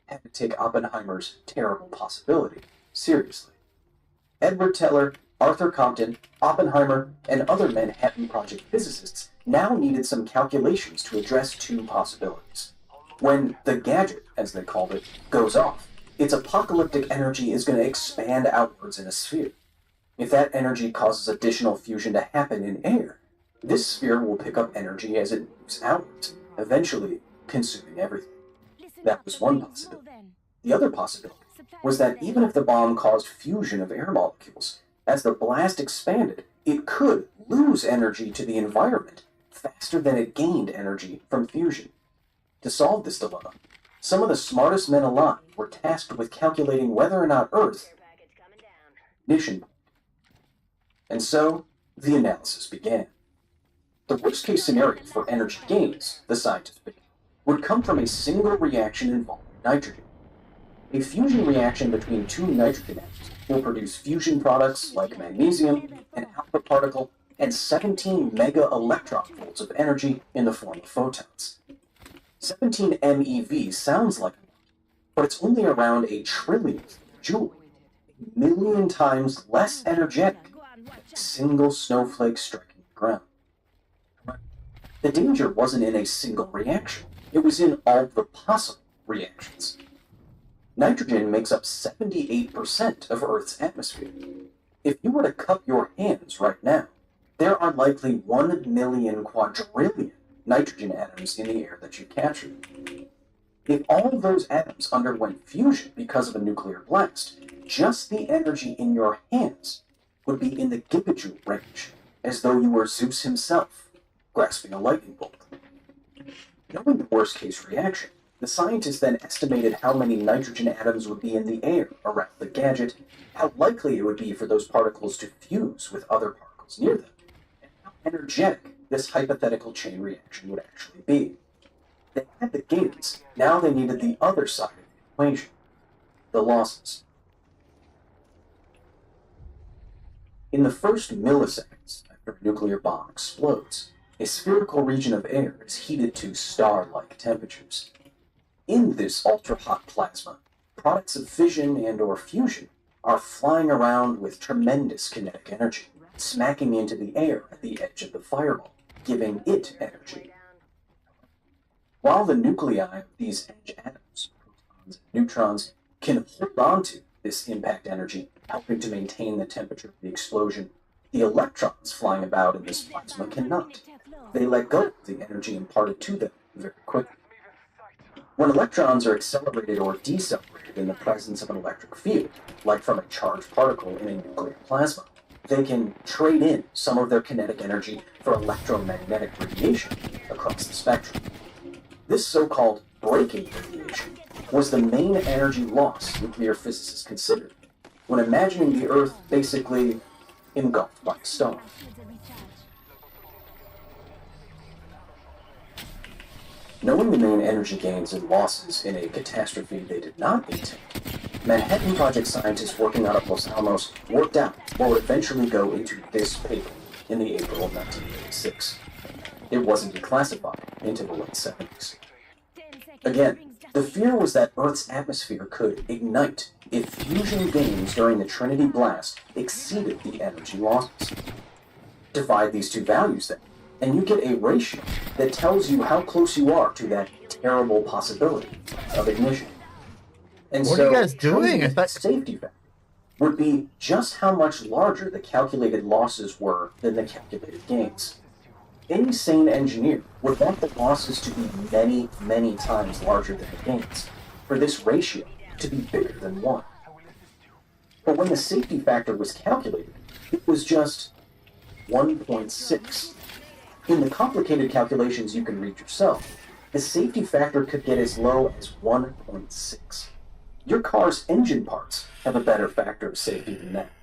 had to take Oppenheimer's terrible possibility seriously. Edward Teller, Arthur Compton, Oppenheimer, and other Manhattan Project physicists now needed some calculations to address 2 possibilities. When the gadget, as they called it, goes off, its apocalyptic energy is going to expand outwards in a sphere. If that energy causes additional fusion to happen in air, this sphere will pick up energy as it moves outwards, eventually consuming everything. That was one possibility. The other possibility was that even if the bomb caused fusion of air molecules, as the blast expanded, it could lose energy to the environment faster than it gained energy from fusion. To solve this dilemma, some of the smartest men alive were tasked with calculating whether or not Earth ignition. And so, the analysis began. The worst-case scenario for energy gains, the scientists began, would come from a single reaction involving nitrogen. A fusion reaction between 2 nitrogen atoms will produce fusion products like magnesium, an alpha particle, and 17 mega-electron volts of energy in the form of photons. 17 MeV sounds like a lot, but it's only around a trillionth joule, a million times less energetic than a single snowflake striking the ground. The danger wasn't in a single reaction, it was in all the possible reactions. Nitrogen makes up 78% of Earth's atmosphere. If you were to cup your hands right now, there are likely 1 million quadrillion nitrogen atoms in the air that you captured. If all of those atoms underwent fusion because of a nuclear blast, just the energy in your hands would be in the gigajoule range, as though you were Zeus himself, grasping a lightning bolt. Knowing the worst-case reaction, the scientists then estimated how many nitrogen atoms would be in the air around the gadget, how likely it would be for those particles to fuse with other particles near them, and how energetic this hypothetical chain reaction would actually be. They had the gains, now they needed the other side of the equation, the losses. In the first milliseconds after a nuclear bomb explodes, a spherical region of air is heated to star-like temperatures. In this ultra-hot plasma, products of fission and/or fusion are flying around with tremendous kinetic energy, smacking into the air at the edge of the fireball, giving it energy. While the nuclei of these edge atoms, protons and neutrons, can hold on to this impact energy, helping to maintain the temperature of the explosion, the electrons flying about in this plasma cannot. They let go of the energy imparted to them very quickly. When electrons are accelerated or decelerated in the presence of an electric field, like from a charged particle in a nuclear plasma, they can trade in some of their kinetic energy for electromagnetic radiation across the spectrum. This so-called breaking radiation was the main energy loss nuclear physicists considered when imagining the Earth basically engulfed by a star. Knowing the main energy gains and losses in a catastrophe they did not intend, Manhattan Project scientists working out of Los Alamos worked out what would eventually go into this paper in the April of 1986. It wasn't declassified into the late 70s. Again, the fear was that Earth's atmosphere could ignite if fusion gains during the Trinity blast exceeded the energy losses. Divide these two values then, and you get a ratio that tells you how close you are to that terrible possibility of ignition. And What so, are you guys doing? Trinity's safety factor would be just how much larger the calculated losses were than the calculated gains. Any sane engineer would want the losses to be many, many times larger than the gains, for this ratio to be bigger than 1. But when the safety factor was calculated, it was just 1.6. In the complicated calculations you can read yourself, the safety factor could get as low as 1.6. Your car's engine parts have a better factor of safety than that.